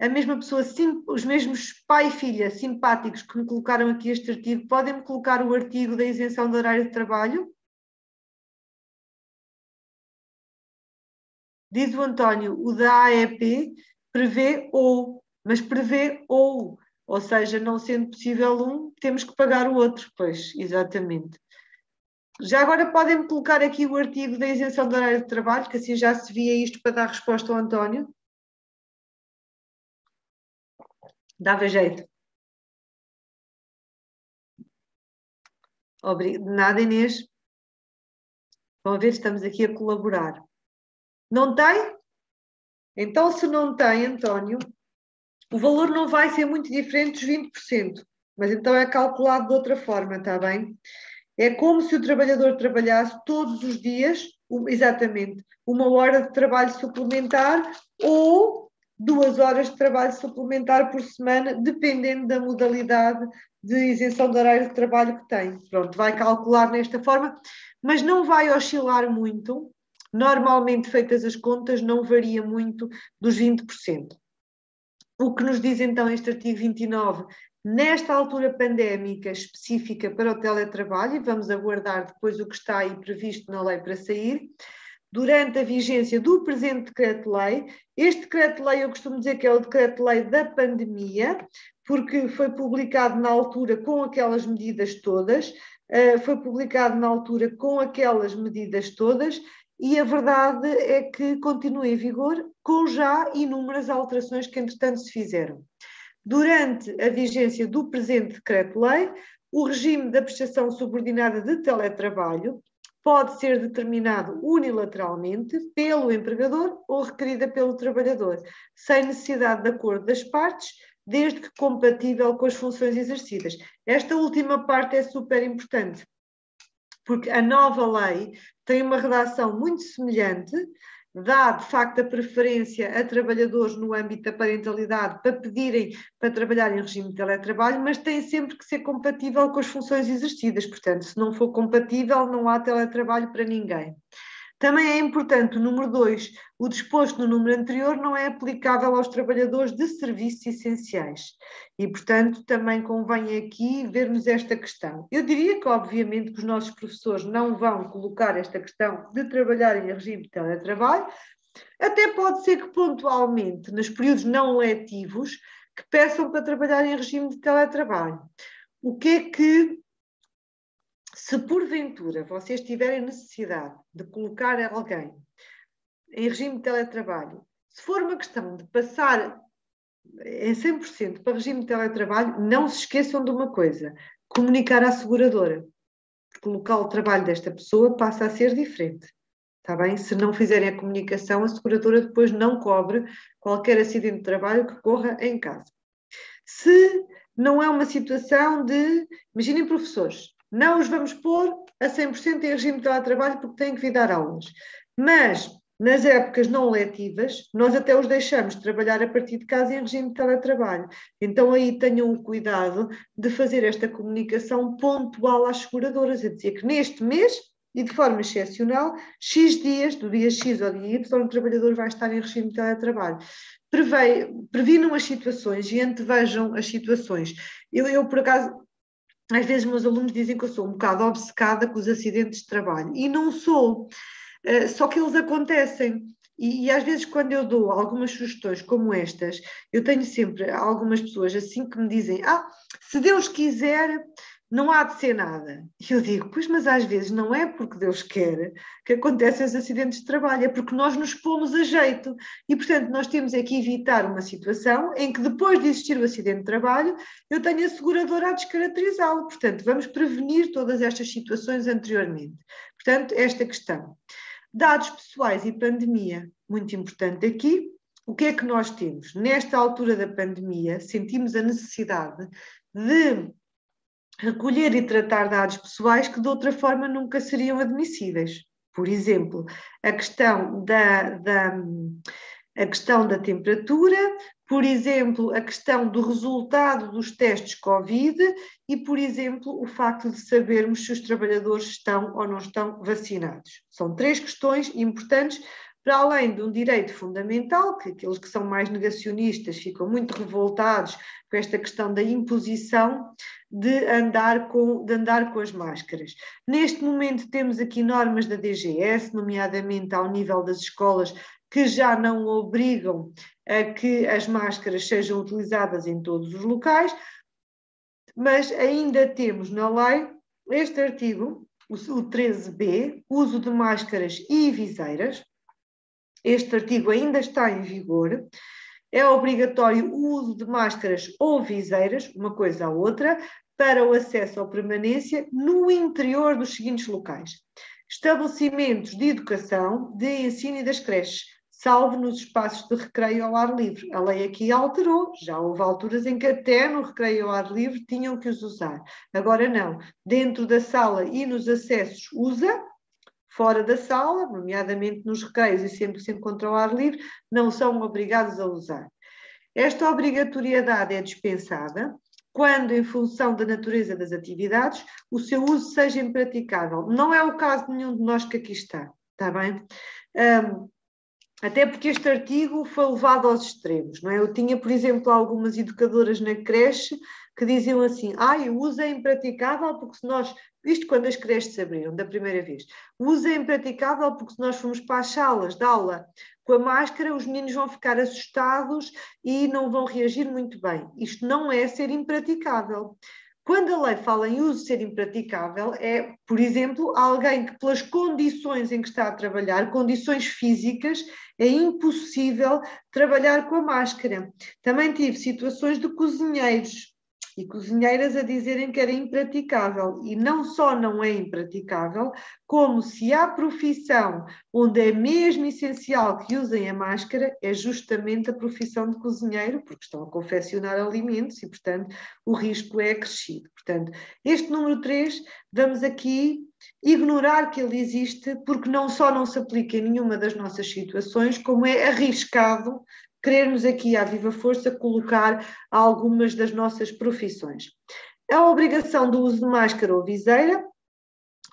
a mesma pessoa, os mesmos pai e filha simpáticos que me colocaram aqui este artigo, podem-me colocar o artigo da isenção do horário de trabalho? Diz o António, o da AEP prevê mas prevê ou seja, não sendo possível um, temos que pagar o outro, pois, exatamente. Já agora podem-me colocar aqui o artigo da isenção do horário de trabalho, que assim já se via isto para dar resposta ao António. Dava jeito. Nada, Inês. Estão a ver, estamos aqui a colaborar. Não tem? Então, se não tem, António, o valor não vai ser muito diferente dos 20%, mas então é calculado de outra forma, está bem? É como se o trabalhador trabalhasse todos os dias, exatamente, 1 hora de trabalho suplementar ou 2 horas de trabalho suplementar por semana, dependendo da modalidade de isenção de horário de trabalho que tem. Pronto, vai calcular nesta forma, mas não vai oscilar muito. Normalmente, feitas as contas, não varia muito dos 20%. O que nos diz então este artigo 29, nesta altura pandémica específica para o teletrabalho, e vamos aguardar depois o que está aí previsto na lei para sair, durante a vigência do presente decreto-lei. Este decreto-lei eu costumo dizer que é o decreto-lei da pandemia, porque foi publicado na altura com aquelas medidas todas, e a verdade é que continua em vigor com já inúmeras alterações que entretanto se fizeram. Durante a vigência do presente decreto-lei, o regime da prestação subordinada de teletrabalho pode ser determinado unilateralmente pelo empregador ou requerida pelo trabalhador, sem necessidade de acordo das partes, desde que compatível com as funções exercidas. Esta última parte é super importante, porque a nova lei tem uma redação muito semelhante, dá de facto a preferência a trabalhadores no âmbito da parentalidade para pedirem para trabalhar em regime de teletrabalho, mas tem sempre que ser compatível com as funções exercidas, portanto, se não for compatível, não há teletrabalho para ninguém. Também é importante o número 2, o disposto no número anterior não é aplicável aos trabalhadores de serviços essenciais e, portanto, também convém aqui vermos esta questão. Eu diria que, obviamente, que os nossos professores não vão colocar esta questão de trabalhar em regime de teletrabalho, até pode ser que pontualmente, nos períodos não letivos, que peçam para trabalhar em regime de teletrabalho. O que é que, se porventura vocês tiverem necessidade de colocar alguém em regime de teletrabalho, se for uma questão de passar em 100% para regime de teletrabalho, não se esqueçam de uma coisa: comunicar à seguradora, porque o local de trabalho desta pessoa passa a ser diferente. está bem? Se não fizerem a comunicação, a seguradora depois não cobre qualquer acidente de trabalho que ocorra em casa. Se não é uma situação de, imaginem professores, não os vamos pôr a 100% em regime de teletrabalho porque têm que vir dar aulas, mas nas épocas não letivas, nós até os deixamos trabalhar a partir de casa em regime de teletrabalho. Então aí tenham o cuidado de fazer esta comunicação pontual às seguradoras, a dizer que neste mês, e de forma excepcional, X dias, do dia X ao dia Y, o trabalhador vai estar em regime de teletrabalho. Previnam as situações e antevejam as situações. Eu, por acaso, às vezes meus alunos dizem que eu sou um bocado obcecada com os acidentes de trabalho, e não sou. Só que eles acontecem e às vezes quando eu dou algumas sugestões como estas, eu tenho sempre algumas pessoas assim que me dizem, se Deus quiser não há de ser nada. E eu digo, pois mas às vezes não é porque Deus quer que acontecem os acidentes de trabalho, é porque nós nos pomos a jeito e portanto nós temos é que evitar uma situação em que depois de existir o acidente de trabalho eu tenho a seguradora a descaracterizá-lo, portanto vamos prevenir todas estas situações anteriormente. Portanto, esta questão. Dados pessoais e pandemia, muito importante aqui. O que é que nós temos? Nesta altura da pandemia, sentimos a necessidade de recolher e tratar dados pessoais que de outra forma nunca seriam admissíveis. Por exemplo, a questão da temperatura, por exemplo, a questão do resultado dos testes Covid e, por exemplo, o facto de sabermos se os trabalhadores estão ou não estão vacinados. São 3 questões importantes, para além de um direito fundamental, que aqueles que são mais negacionistas ficam muito revoltados com esta questão da imposição de andar com as máscaras. Neste momento temos aqui normas da DGS, nomeadamente ao nível das escolas, que já não obrigam a que as máscaras sejam utilizadas em todos os locais, mas ainda temos na lei este artigo, o 13b, uso de máscaras e viseiras. Este artigo ainda está em vigor. É obrigatório o uso de máscaras ou viseiras, uma coisa ou outra, para o acesso ou permanência no interior dos seguintes locais: estabelecimentos de educação, de ensino e das creches, salvo nos espaços de recreio ao ar livre. A lei aqui alterou, já houve alturas em que até no recreio ao ar livre tinham que os usar. Agora não, dentro da sala e nos acessos usa, fora da sala, nomeadamente nos recreios e sempre que se encontra ao ar livre, não são obrigados a usar. Esta obrigatoriedade é dispensada quando, em função da natureza das atividades, o seu uso seja impraticável. Não é o caso de nenhum de nós que aqui está bem? Até porque este artigo foi levado aos extremos, não é? Eu tinha, por exemplo, algumas educadoras na creche que diziam assim, o uso é impraticável porque se nós, isto quando as creches se abriram da primeira vez, o uso é impraticável porque se nós formos para as salas de aula com a máscara, os meninos vão ficar assustados e não vão reagir muito bem. Isto não é ser impraticável. Quando a lei fala em uso ser impraticável, é, por exemplo, alguém que pelas condições em que está a trabalhar, condições físicas, é impossível trabalhar com a máscara. Também tive situações de cozinheiros e cozinheiras a dizerem que era impraticável. E não só não é impraticável, como se há profissão onde é mesmo essencial que usem a máscara, é justamente a profissão de cozinheiro, porque estão a confeccionar alimentos e, portanto, o risco é acrescido. Portanto, este número 3, vamos aqui ignorar que ele existe, porque não só não se aplica em nenhuma das nossas situações, como é arriscado querermos aqui à viva força colocar algumas das nossas profissões. A obrigação do uso de máscara ou viseira,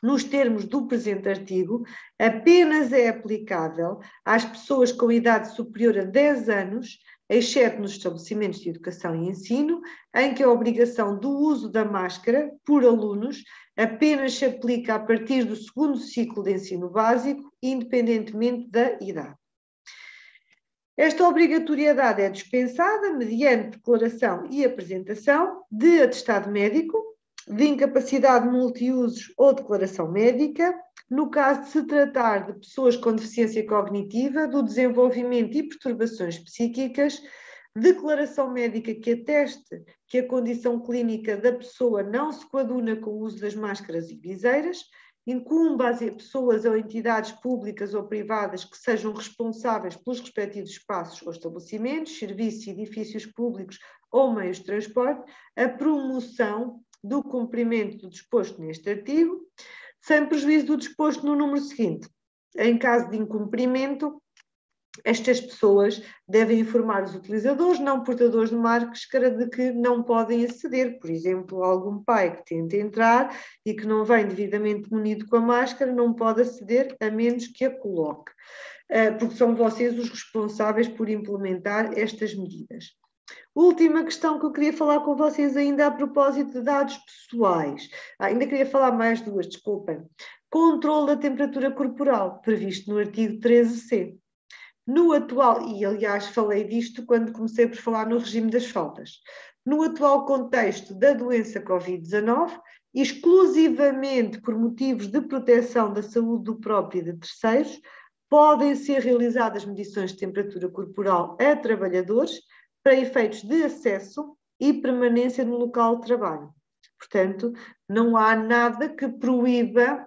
nos termos do presente artigo, apenas é aplicável às pessoas com idade superior a 10 anos, exceto nos estabelecimentos de educação e ensino, em que a obrigação do uso da máscara por alunos apenas se aplica a partir do segundo ciclo de ensino básico, independentemente da idade. Esta obrigatoriedade é dispensada mediante declaração e apresentação de atestado médico, de incapacidade multiusos ou declaração médica, no caso de se tratar de pessoas com deficiência cognitiva, do desenvolvimento e perturbações psíquicas, declaração médica que ateste que a condição clínica da pessoa não se coaduna com o uso das máscaras e viseiras, incumbe às pessoas ou entidades públicas ou privadas que sejam responsáveis pelos respectivos espaços ou estabelecimentos, serviços e edifícios públicos ou meios de transporte, a promoção do cumprimento do disposto neste artigo, sem prejuízo do disposto no número seguinte. Em caso de incumprimento, estas pessoas devem informar os utilizadores não portadores de máscara de que não podem aceder. Por exemplo, algum pai que tenta entrar e que não vem devidamente munido com a máscara não pode aceder a menos que a coloque, porque são vocês os responsáveis por implementar estas medidas. Última questão que eu queria falar com vocês ainda a propósito de dados pessoais. Ainda queria falar mais duas, desculpem. Controle da temperatura corporal, previsto no artigo 13C. No atual, e aliás falei disto quando comecei por falar no regime das faltas, no atual contexto da doença Covid-19, exclusivamente por motivos de proteção da saúde do próprio e de terceiros, podem ser realizadas medições de temperatura corporal a trabalhadores para efeitos de acesso e permanência no local de trabalho. Portanto, não há nada que proíba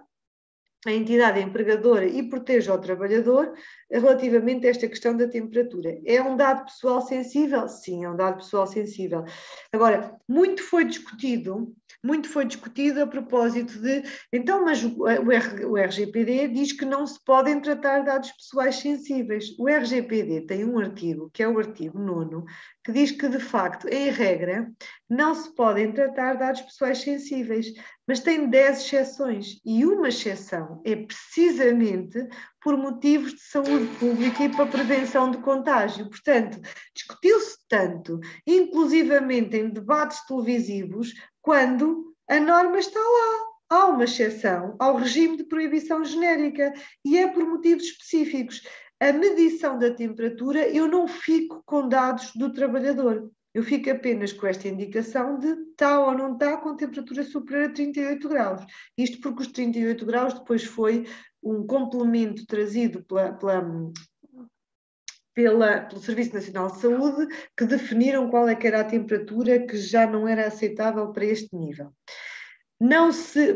a entidade empregadora e proteja o trabalhador relativamente a esta questão da temperatura. É um dado pessoal sensível? Sim, é um dado pessoal sensível. Agora, muito foi discutido a propósito de, então, mas o RGPD diz que não se podem tratar dados pessoais sensíveis. O RGPD tem um artigo, que é o artigo 9º, que diz que, de facto, em regra, não se podem tratar dados pessoais sensíveis, mas tem 10 exceções, e uma exceção é precisamente por motivos de saúde pública e para prevenção de contágio. Portanto, discutiu-se tanto, inclusivamente em debates televisivos, quando a norma está lá. Há uma exceção ao regime de proibição genérica e é por motivos específicos. A medição da temperatura, eu não fico com dados do trabalhador. Eu fico apenas com esta indicação de está ou não está com temperatura superior a 38 graus. Isto porque os 38 graus depois foi um complemento trazido pelo Serviço Nacional de Saúde, que definiram qual é que era a temperatura que já não era aceitável para este nível.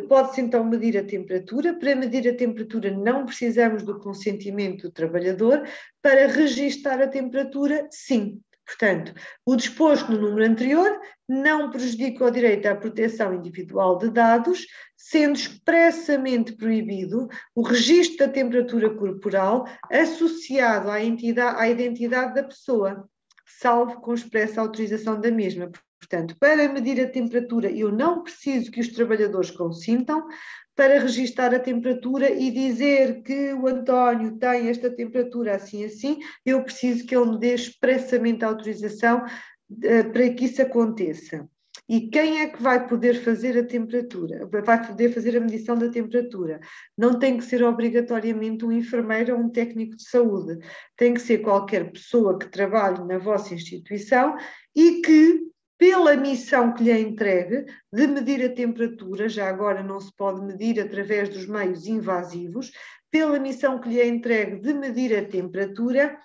Pode-se então medir a temperatura. Para medir a temperatura não precisamos do consentimento do trabalhador. Para registar a temperatura, sim. Portanto, o disposto no número anterior não prejudica o direito à proteção individual de dados, sendo expressamente proibido o registro da temperatura corporal associado à identidade da pessoa, salvo com expressa autorização da mesma. Portanto, para medir a temperatura, eu não preciso que os trabalhadores consintam. Para registar a temperatura e dizer que o António tem esta temperatura assim, eu preciso que ele me dê expressamente a autorização para que isso aconteça. E quem é que vai poder fazer a temperatura? Vai poder fazer a medição da temperatura? Não tem que ser obrigatoriamente um enfermeiro ou um técnico de saúde. Tem que ser qualquer pessoa que trabalhe na vossa instituição e que, pela missão que lhe é entregue de medir a temperatura, já agora não se pode medir através dos meios invasivos, pela missão que lhe é entregue de medir a temperatura,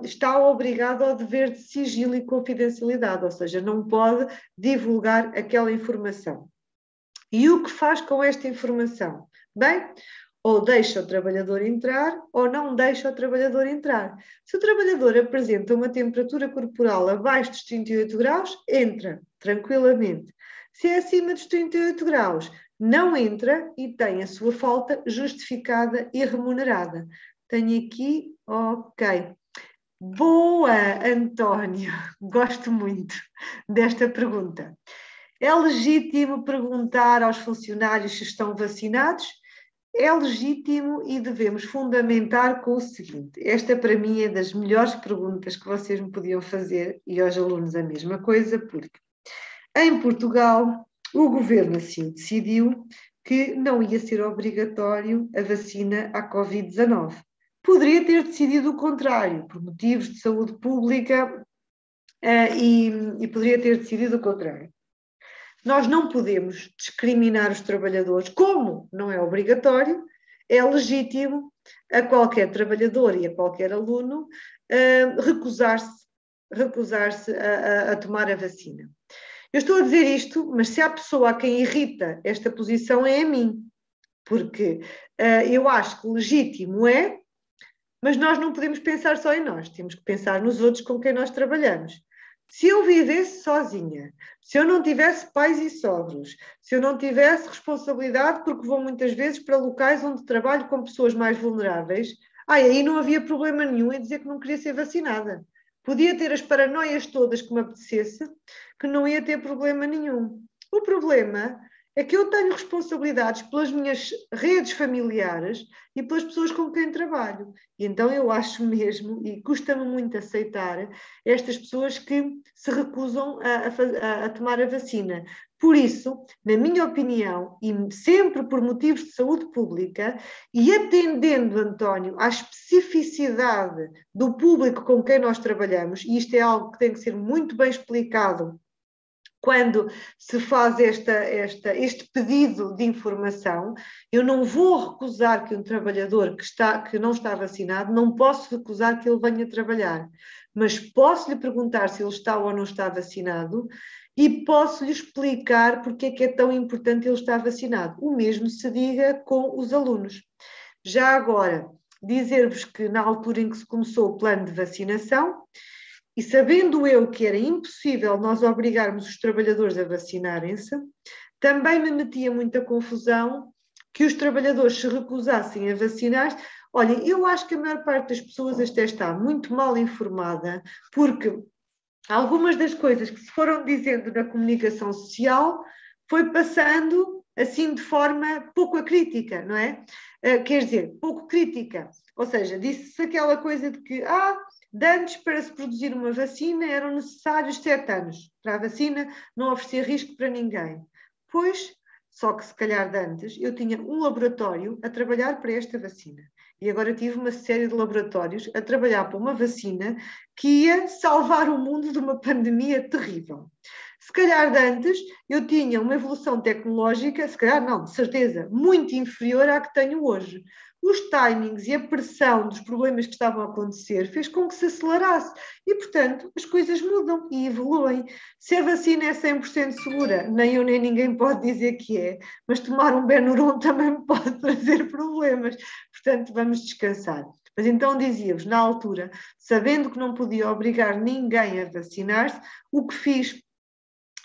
está obrigado ao dever de sigilo e confidencialidade, ou seja, não pode divulgar aquela informação. E o que faz com esta informação? Bem, ou deixa o trabalhador entrar ou não deixa o trabalhador entrar. Se o trabalhador apresenta uma temperatura corporal abaixo dos 38 graus, entra tranquilamente. Se é acima dos 38 graus, não entra e tem a sua falta justificada e remunerada. Tenho aqui, ok. Boa, António, gosto muito desta pergunta. É legítimo perguntar aos funcionários se estão vacinados? É legítimo e devemos fundamentar com o seguinte: esta para mim é das melhores perguntas que vocês me podiam fazer e aos alunos a mesma coisa, porque em Portugal o governo assim decidiu que não ia ser obrigatório a vacina à Covid-19. Poderia ter decidido o contrário, por motivos de saúde pública, e poderia ter decidido o contrário. Nós não podemos discriminar os trabalhadores, como não é obrigatório, é legítimo a qualquer trabalhador e a qualquer aluno recusar-se a tomar a vacina. Eu estou a dizer isto, mas se há pessoa a quem irrita esta posição é a mim. porque eu acho que legítimo é, mas nós não podemos pensar só em nós, temos que pensar nos outros com quem nós trabalhamos. Se eu vivesse sozinha, se eu não tivesse pais e sogros, se eu não tivesse responsabilidade, porque vou muitas vezes para locais onde trabalho com pessoas mais vulneráveis, aí não havia problema nenhum em dizer que não queria ser vacinada. Podia ter as paranoias todas que me apetecesse, que não ia ter problema nenhum. O problema é que eu tenho responsabilidades pelas minhas redes familiares e pelas pessoas com quem trabalho. E então eu acho mesmo, e custa-me muito aceitar, estas pessoas que se recusam a tomar a vacina. Por isso, na minha opinião, e sempre por motivos de saúde pública, e atendendo, António, à especificidade do público com quem nós trabalhamos, e isto é algo que tem que ser muito bem explicado quando se faz este pedido de informação, eu não vou recusar que um trabalhador que não está vacinado, não posso recusar que ele venha trabalhar, mas posso lhe perguntar se ele está ou não está vacinado e posso lhe explicar porque é que é tão importante ele estar vacinado. O mesmo se diga com os alunos. Já agora, dizer-vos que na altura em que se começou o plano de vacinação, e sabendo eu que era impossível nós obrigarmos os trabalhadores a vacinarem-se, também me metia muita confusão que os trabalhadores se recusassem a vacinar-se. Olhem, eu acho que a maior parte das pessoas até está muito mal informada, porque algumas das coisas que se foram dizendo na comunicação social foi passando assim de forma pouco acrítica, não é? Quer dizer, pouco crítica. Ou seja, disse-se aquela coisa de que de antes, para se produzir uma vacina, eram necessários 7 anos para a vacina não oferecer risco para ninguém. Pois, só que se calhar de antes, eu tinha um laboratório a trabalhar para esta vacina. E agora tive uma série de laboratórios a trabalhar para uma vacina que ia salvar o mundo de uma pandemia terrível. Se calhar de antes, eu tinha uma evolução tecnológica, se calhar não, de certeza, muito inferior à que tenho hoje. Os timings e a pressão dos problemas que estavam a acontecer fez com que se acelerasse e, portanto, as coisas mudam e evoluem. Se a vacina é 100% segura, nem eu nem ninguém pode dizer que é, mas tomar um Benuron também pode trazer problemas. Portanto, vamos descansar. Mas então dizia-vos, na altura, sabendo que não podia obrigar ninguém a vacinar-se, o que fiz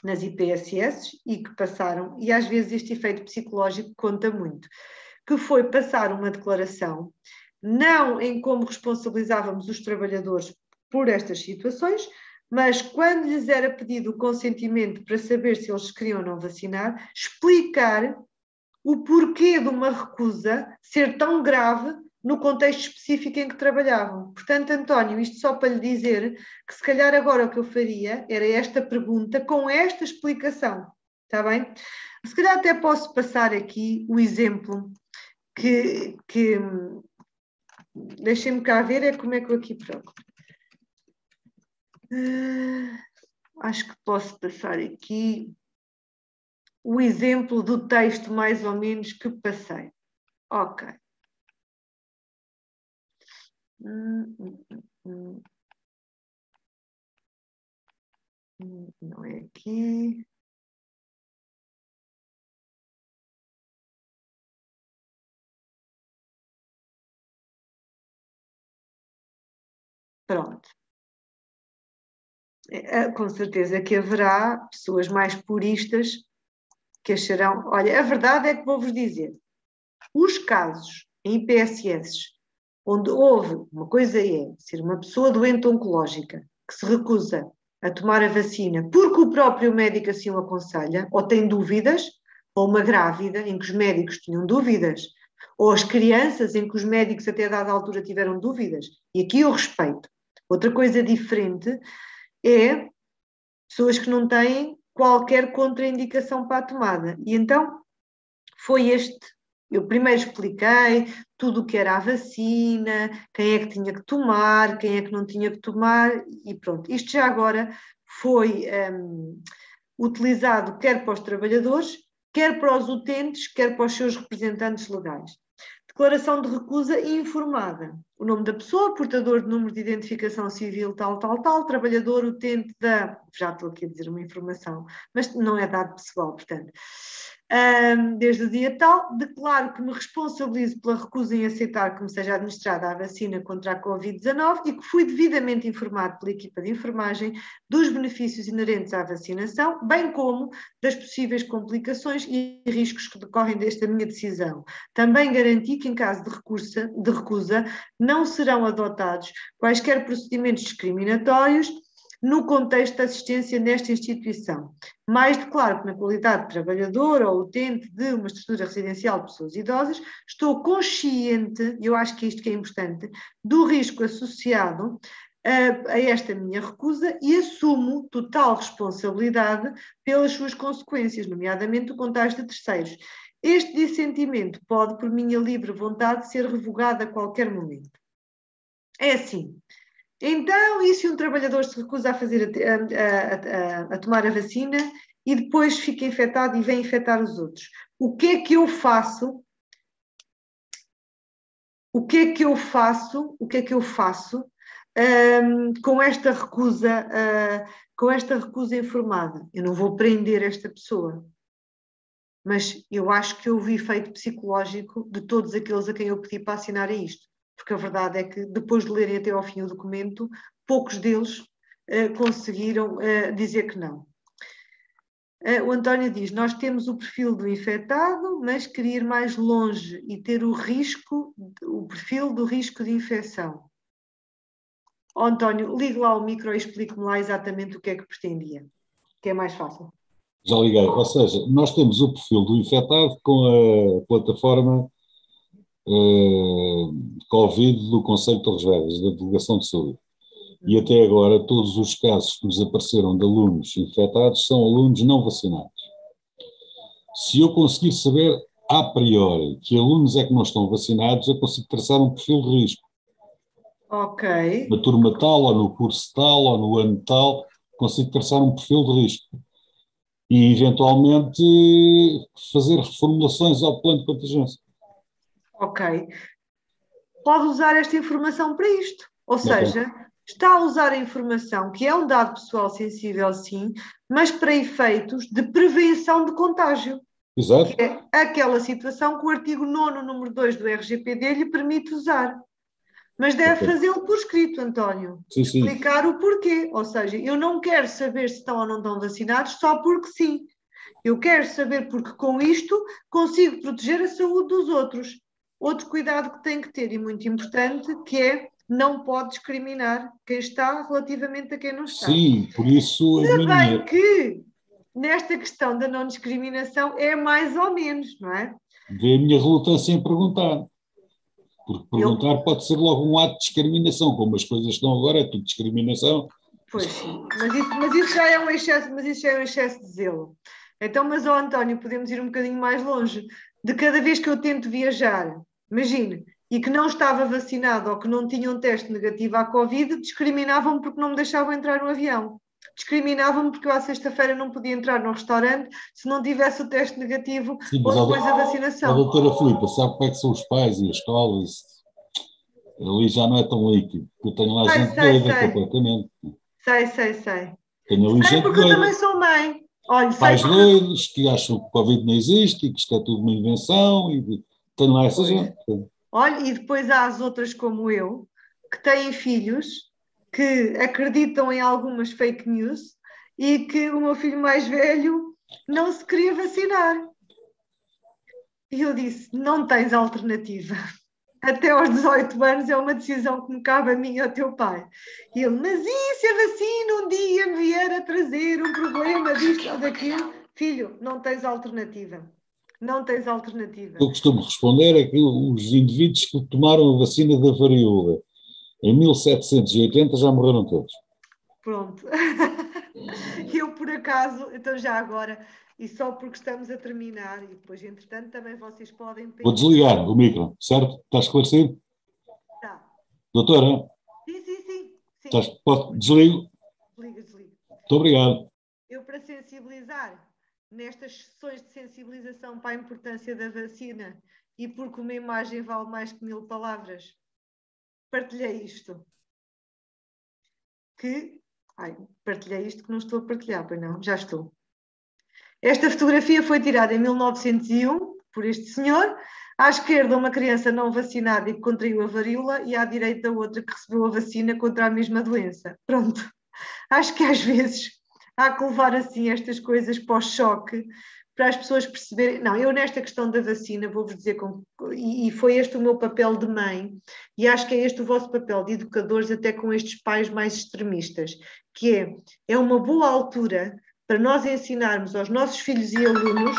nas IPSS e que passaram, e às vezes este efeito psicológico conta muito, que foi passar uma declaração, não em como responsabilizávamos os trabalhadores por estas situações, mas quando lhes era pedido o consentimento para saber se eles queriam ou não vacinar, explicar o porquê de uma recusa ser tão grave no contexto específico em que trabalhavam. Portanto, António, isto só para lhe dizer que se calhar agora o que eu faria era esta pergunta com esta explicação, está bem? Se calhar até posso passar aqui o exemplo que deixem-me cá ver é como é que eu aqui pronto. Acho que posso passar aqui o exemplo do texto mais ou menos que passei. Ok. Não é aqui. Pronto. Com certeza que haverá pessoas mais puristas que acharão. Olha, a verdade é que vou-vos dizer: os casos em IPSS, onde houve, uma coisa é ser uma pessoa doente oncológica que se recusa a tomar a vacina porque o próprio médico assim o aconselha, ou tem dúvidas, ou uma grávida em que os médicos tinham dúvidas, ou as crianças em que os médicos até dada altura tiveram dúvidas, e aqui eu respeito. Outra coisa diferente é pessoas que não têm qualquer contraindicação para a tomada. E então foi eu primeiro expliquei tudo o que era a vacina, quem é que tinha que tomar, quem é que não tinha que tomar, e pronto. Isto já agora foi utilizado quer para os trabalhadores, quer para os utentes, quer para os seus representantes legais. Declaração de recusa informada. O nome da pessoa, portador de número de identificação civil, tal, trabalhador, utente da... Já estou aqui a dizer uma informação, mas não é dado pessoal, portanto. desde o dia tal, declaro que me responsabilizo pela recusa em aceitar que me seja administrada a vacina contra a Covid-19 e que fui devidamente informado pela equipa de enfermagem dos benefícios inerentes à vacinação, bem como das possíveis complicações e riscos que decorrem desta minha decisão. Também garanti que, em caso de recusa, não serão adotados quaisquer procedimentos discriminatórios no contexto da assistência nesta instituição. Mais declaro que, na qualidade de trabalhador ou utente de uma estrutura residencial de pessoas idosas, estou consciente, e eu acho que isto que é importante, do risco associado a esta minha recusa e assumo total responsabilidade pelas suas consequências, nomeadamente o contágio de terceiros. Este dissentimento pode, por minha livre vontade, ser revogado a qualquer momento. É assim. Então, e se um trabalhador se recusa a tomar a vacina e depois fica infectado e vem infectar os outros? O que é que eu faço? O que é que eu faço? O que é que eu faço com esta recusa informada? Eu não vou prender esta pessoa, mas eu acho que houve efeito psicológico de todos aqueles a quem eu pedi para assinarem isto. Porque a verdade é que, depois de lerem até ao fim o documento, poucos deles conseguiram dizer que não. O António diz, nós temos o perfil do infectado, mas queria ir mais longe e ter o perfil do risco de infecção. António, ligue lá o micro e explique-me lá exatamente o que é que pretendia, que é mais fácil. Já liguei, ou seja, nós temos o perfil do infectado com a plataforma Covid do Conselho de Torres Vedras, da Delegação de Saúde. E até agora todos os casos que nos apareceram de alunos infectados são alunos não vacinados. Se eu conseguir saber a priori que alunos é que não estão vacinados, eu consigo traçar um perfil de risco. Ok. Na turma tal, ou no curso tal, ou no ano tal, consigo traçar um perfil de risco. E, eventualmente, fazer reformulações ao plano de contingência. Ok. Pode usar esta informação para isto. Ou seja, Okay. Está a usar a informação, que é um dado pessoal sensível, sim, mas para efeitos de prevenção de contágio. Exato. Que é aquela situação que o artigo 9º, número 2 do RGPD lhe permite usar. Mas deve fazê-lo por escrito, António. Sim, sim. Explicar o porquê. Ou seja, eu não quero saber se estão ou não estão vacinados só porque sim. Eu quero saber porque com isto consigo proteger a saúde dos outros. Outro cuidado que tem que ter, e muito importante, que é não pode discriminar quem está relativamente a quem não está. Sim, por isso a Se minha... bem que nesta questão da não discriminação é mais ou menos, não é? Vê a minha relutância em perguntar. Porque perguntar pode ser logo um ato de discriminação, como as coisas estão agora, é tudo discriminação. Pois sim, mas isso já é um excesso de zelo. Então, mas, António, podemos ir um bocadinho mais longe. De cada vez que eu tento viajar, imagine, e que não estava vacinado ou que não tinha um teste negativo à Covid, discriminavam-me porque não me deixavam entrar no avião. Discriminavam-me porque eu à sexta-feira não podia entrar no restaurante se não tivesse o teste negativo. Sim, ou mas depois a a vacinação. doutora Filipa, sabe como é que são os pais e a escola? Ali já não é tão líquido. Eu tenho lá gente doida completamente. Sei. Tenho ali gente Porque eu também doida. sou mãe. Olha, Pais doidos que acham que o Covid não existe e que isto é tudo uma invenção. E tenho lá essa gente. Olha, e depois há as outras como eu, que têm filhos, que acreditam em algumas fake news e que o meu filho mais velho não se queria vacinar. E eu disse, não tens alternativa. Até aos 18 anos é uma decisão que me cabe a mim e ao teu pai. E ele, mas e se a vacina um dia me vier a trazer um problema disto ou daquilo? Filho, não tens alternativa. Não tens alternativa. O que eu costumo responder é que os indivíduos que tomaram a vacina da varíola em 1780 já morreram todos. Pronto. Eu, por acaso, então já agora, e só porque estamos a terminar, e depois, entretanto, também vocês podem pensar... Vou desligar o micro, certo? Está esclarecido? Tá. Doutora? Sim. Desligo? Desliga. Muito obrigado. Eu, para sensibilizar, nestas sessões de sensibilização para a importância da vacina e porque uma imagem vale mais que 1000 palavras, partilhei isto. Partilhei isto que não estou a partilhar, pois não? Já estou. Esta fotografia foi tirada em 1901 por este senhor. À esquerda, uma criança não vacinada e que contraiu a varíola, e à direita, outra que recebeu a vacina contra a mesma doença. Pronto. Acho que às vezes há que levar assim estas coisas para o choque, para as pessoas perceberem. Não, eu nesta questão da vacina vou-vos dizer, e foi este o meu papel de mãe, e acho que é este o vosso papel de educadores, até com estes pais mais extremistas, que é uma boa altura para nós ensinarmos aos nossos filhos e alunos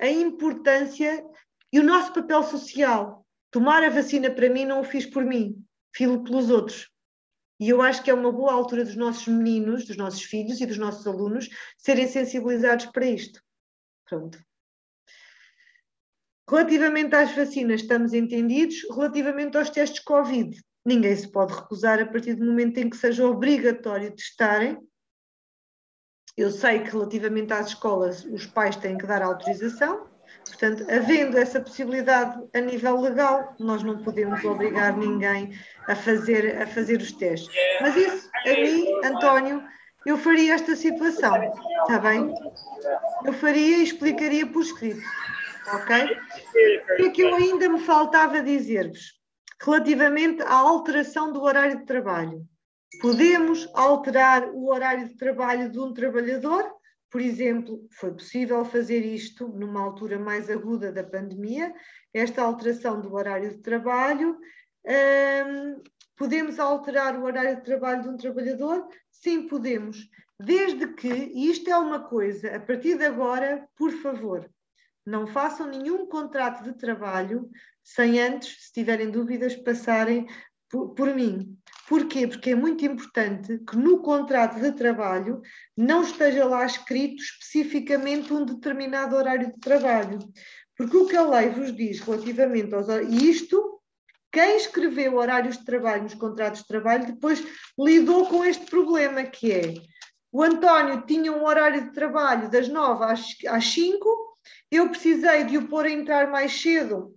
a importância e o nosso papel social. Tomar a vacina para mim não o fiz por mim, fiz-o pelos outros. E eu acho que é uma boa altura dos nossos meninos, dos nossos filhos e dos nossos alunos serem sensibilizados para isto. Pronto. Relativamente às vacinas, estamos entendidos. Relativamente aos testes Covid, ninguém se pode recusar a partir do momento em que seja obrigatório testarem. Eu sei que relativamente às escolas os pais têm que dar autorização, portanto, havendo essa possibilidade a nível legal, nós não podemos obrigar ninguém a fazer os testes. Mas isso, a mim, António, eu faria esta situação, está bem? Eu faria e explicaria por escrito, ok? O que é que eu ainda me faltava dizer-vos? Relativamente à alteração do horário de trabalho. Podemos alterar o horário de trabalho de um trabalhador? Por exemplo, foi possível fazer isto numa altura mais aguda da pandemia, esta alteração do horário de trabalho. Podemos alterar o horário de trabalho de um trabalhador? Sim, podemos. Desde que, e isto é uma coisa, a partir de agora, por favor, não façam nenhum contrato de trabalho sem antes, se tiverem dúvidas, passarem por mim. Porquê? Porque é muito importante que no contrato de trabalho não esteja lá escrito especificamente um determinado horário de trabalho. Porque o que a lei vos diz relativamente aos horários, e isto, quem escreveu horários de trabalho nos contratos de trabalho depois lidou com este problema, que é, o António tinha um horário de trabalho das 9 às 5, eu precisei de o pôr a entrar mais cedo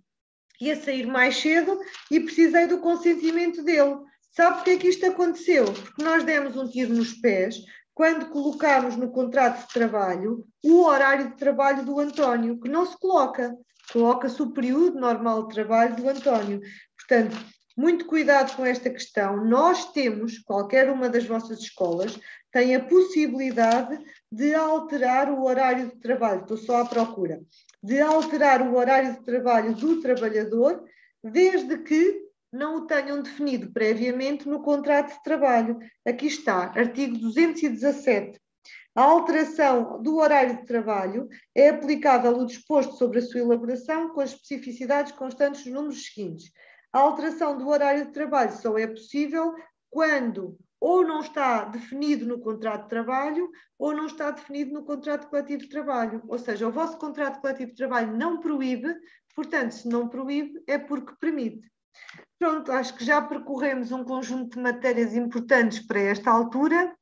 e a sair mais cedo e precisei do consentimento dele. Sabe porque é que isto aconteceu? Porque nós demos um tiro nos pés quando colocámos no contrato de trabalho o horário de trabalho do António, que não se coloca. Coloca-se o período normal de trabalho do António. Portanto, muito cuidado com esta questão. Nós temos, qualquer uma das vossas escolas, tem a possibilidade de alterar o horário de trabalho. Estou só à procura. De alterar o horário de trabalho do trabalhador, desde que não o tenham definido previamente no contrato de trabalho. Aqui está, artigo 217. A alteração do horário de trabalho é aplicável o disposto sobre a sua elaboração com as especificidades constantes nos números seguintes. A alteração do horário de trabalho só é possível quando ou não está definido no contrato de trabalho ou não está definido no contrato coletivo de trabalho. Ou seja, o vosso contrato coletivo de trabalho não proíbe, portanto, se não proíbe, é porque permite. Pronto, acho que já percorremos um conjunto de matérias importantes para esta altura.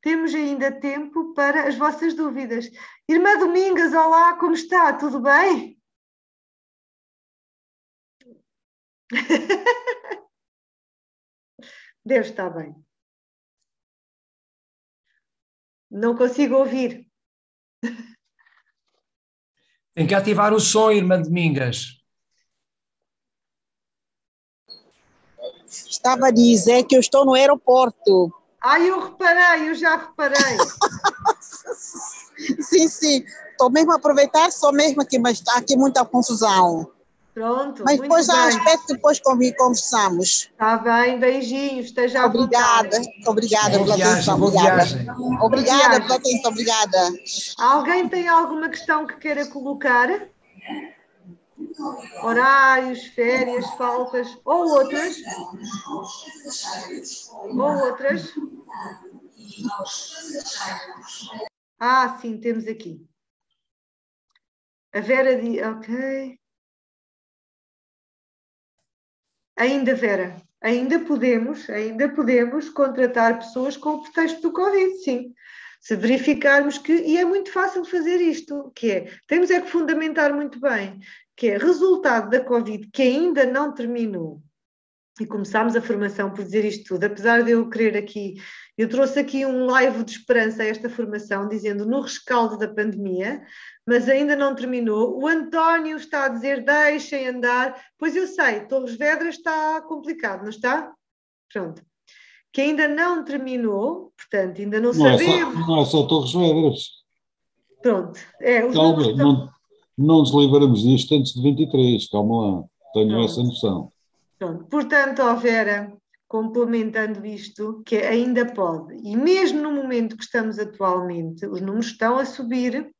Temos ainda tempo para as vossas dúvidas. Irmã Domingas, olá, como está? Tudo bem? Deve estar bem. Não consigo ouvir. Tem que ativar o som, irmã Domingas. Estava a dizer que eu estou no aeroporto. Eu já reparei. Sim. Estou mesmo a aproveitar, só mesmo aqui, mas está aqui muita confusão. Pronto, mas muito depois bem. há aspecto que depois conversamos. Está bem, beijinhos, esteja à vontade. Obrigada pela atenção. Obrigada pela atenção, obrigada. Alguém tem alguma questão que queira colocar? Horários, férias, faltas ou outras? Ah, sim, temos aqui. A Vera diz, ok. Vera, ainda podemos contratar pessoas com o pretexto do Covid, sim. Se verificarmos que, e é muito fácil fazer isto, temos que fundamentar muito bem, que é resultado da Covid que ainda não terminou, e começámos a formação por dizer isto tudo, apesar de eu querer aqui, eu trouxe aqui um live de esperança a esta formação, dizendo no rescaldo da pandemia, mas ainda não terminou. O António está a dizer deixem andar, pois eu sei, Torres Vedras está complicado, não está? Pronto. Que ainda não terminou, portanto, ainda não sabemos. Não é só Torres Vedras. Pronto, os Calma, números estão... não nos livramos disto antes de 23, calma lá, tenho Pronto. essa noção. Pronto. Portanto, ó Vera, complementando isto, que ainda pode, e mesmo no momento que estamos atualmente, os números estão a subir,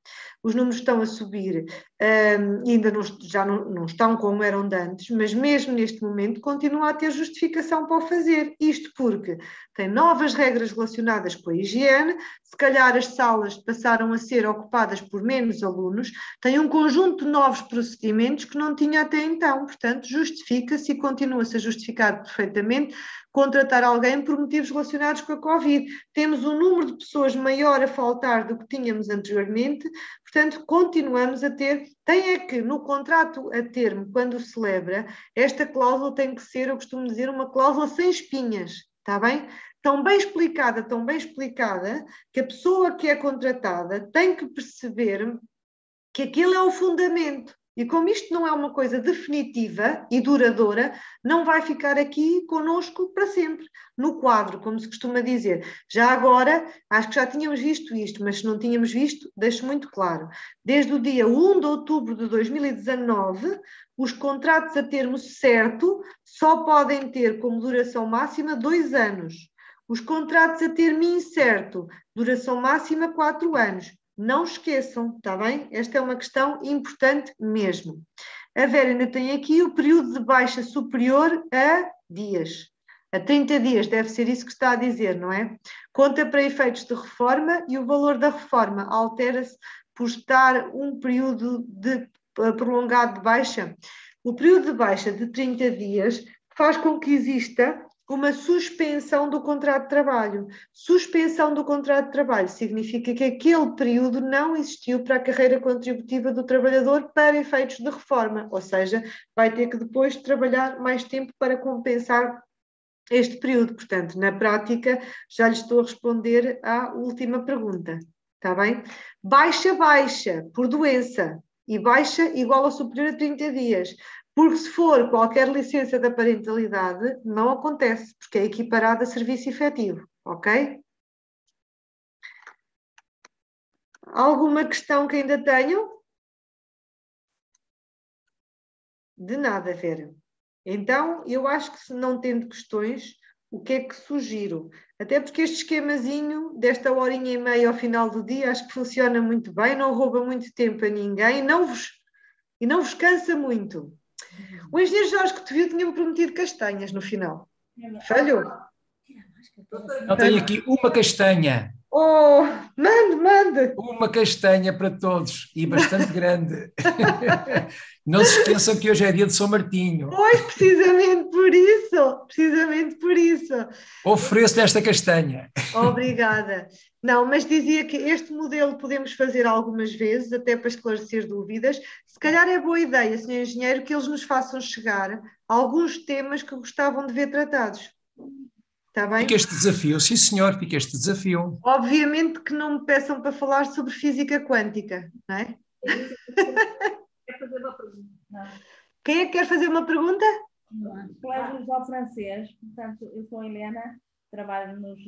ainda já não estão como eram de antes, mas mesmo neste momento continua a ter justificação para o fazer. Isto porque tem novas regras relacionadas com a higiene, se calhar as salas passaram a ser ocupadas por menos alunos, tem um conjunto de novos procedimentos que não tinha até então, portanto justifica-se e continua-se a justificar perfeitamente contratar alguém por motivos relacionados com a Covid. Temos um número de pessoas maior a faltar do que tínhamos anteriormente, portanto, continuamos a ter. Tem é que, no contrato a termo, quando se celebra, esta cláusula tem que ser, eu costumo dizer, uma cláusula sem espinhas, está bem? Tão bem explicada, que a pessoa que é contratada tem que perceber que aquilo é o fundamento. E como isto não é uma coisa definitiva e duradoura, não vai ficar aqui connosco para sempre, no quadro, como se costuma dizer. Já agora, acho que já tínhamos visto isto, mas se não tínhamos visto, deixo muito claro. Desde o dia 1 de outubro de 2019, os contratos a termo certo só podem ter como duração máxima 2 anos. Os contratos a termo incerto, duração máxima 4 anos. Não esqueçam, está bem? Esta é uma questão importante mesmo. A Vera ainda tem aqui o período de baixa superior a dias. A 30 dias, deve ser isso que está a dizer, não é? Conta para efeitos de reforma e o valor da reforma altera-se por estar um período prolongado de baixa. O período de baixa de 30 dias faz com que exista uma suspensão do contrato de trabalho. Suspensão do contrato de trabalho significa que aquele período não existiu para a carreira contributiva do trabalhador para efeitos de reforma, ou seja, vai ter que depois trabalhar mais tempo para compensar este período. Portanto, na prática, já lhe estou a responder à última pergunta, está bem? Baixa, por doença, e baixa igual ou superior a 30 dias. Porque se for qualquer licença da parentalidade, não acontece, porque é equiparada a serviço efetivo, ok? Alguma questão que ainda tenham? De nada, Vera. Então, eu acho que se não tendo questões, o que é que sugiro? Até porque este esquemazinho desta horinha e meia ao final do dia, acho que funciona muito bem, não rouba muito tempo a ninguém e não vos cansa muito. O engenheiro Jorge que te viu tinha-me prometido castanhas no final. Falhou. Eu tenho aqui uma castanha. Oh, mande. Uma castanha para todos e bastante grande. Não se esqueçam que hoje é dia de São Martinho. Pois, precisamente por isso. Ofereço-lhe esta castanha. Obrigada. Não, mas dizia que este modelo podemos fazer algumas vezes, até para esclarecer dúvidas. Se calhar é boa ideia, Sr. Engenheiro, que eles nos façam chegar alguns temas que gostavam de ver tratados. Está bem? Fica este desafio, sim senhor, fica este desafio. Obviamente que não me peçam para falar sobre física quântica, não é? Quer fazer uma pergunta? Não. Quem é que quer fazer uma pergunta? Colégio José Francês, portanto, eu sou a Helena, trabalho nos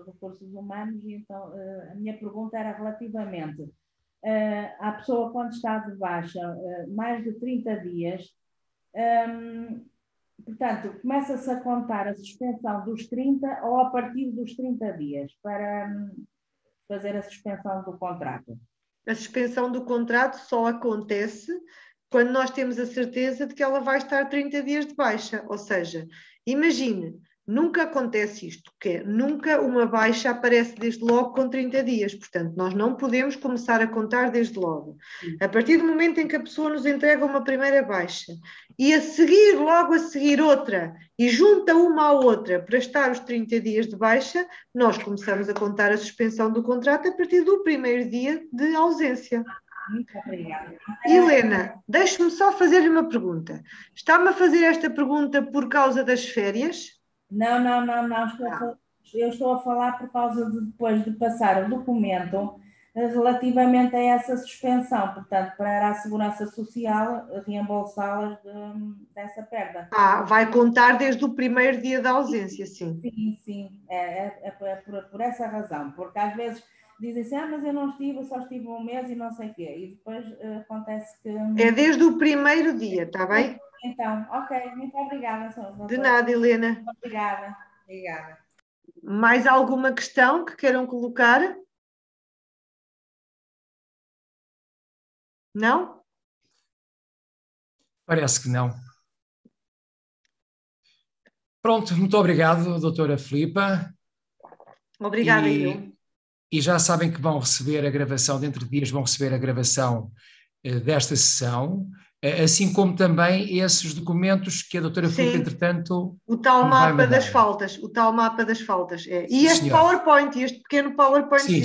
recursos humanos e então a minha pergunta era relativamente à pessoa quando está de baixa mais de 30 dias, portanto, começa-se a contar a suspensão dos 30 ou a partir dos 30 dias para fazer a suspensão do contrato? A suspensão do contrato só acontece quando nós temos a certeza de que ela vai estar 30 dias de baixa. Ou seja, imagine, nunca acontece isto, que é, nunca uma baixa aparece desde logo com 30 dias. Portanto, nós não podemos começar a contar desde logo. A partir do momento em que a pessoa nos entrega uma primeira baixa e logo a seguir outra, e junta uma à outra para estar os 30 dias de baixa, nós começamos a contar a suspensão do contrato a partir do primeiro dia de ausência. Muito obrigada. Helena, deixe-me só fazer-lhe uma pergunta. Está-me a fazer esta pergunta por causa das férias? Não, eu estou a falar por causa de depois de passar o documento relativamente a essa suspensão, portanto, para a Segurança Social reembolsá-las dessa perda. Vai contar desde o primeiro dia da ausência, sim. Sim, é por essa razão, porque às vezes dizem assim, mas eu não estive, eu só estive um mês e não sei o quê, e depois acontece que... É desde o primeiro dia, está bem? Então, ok, muito obrigada, senhora. De nada, Helena. Muito obrigada. Mais alguma questão que queiram colocar? Não? Parece que não. Pronto, muito obrigado, doutora Filipa. Obrigada, eu. E já sabem que vão receber a gravação, dentro de dias vão receber a gravação desta sessão, assim como também esses documentos que a doutora Filipa, entretanto, o tal vai mapa mandar. das faltas, o tal mapa das faltas. É. Sim, E este senhor. PowerPoint, este pequeno PowerPoint. Sim,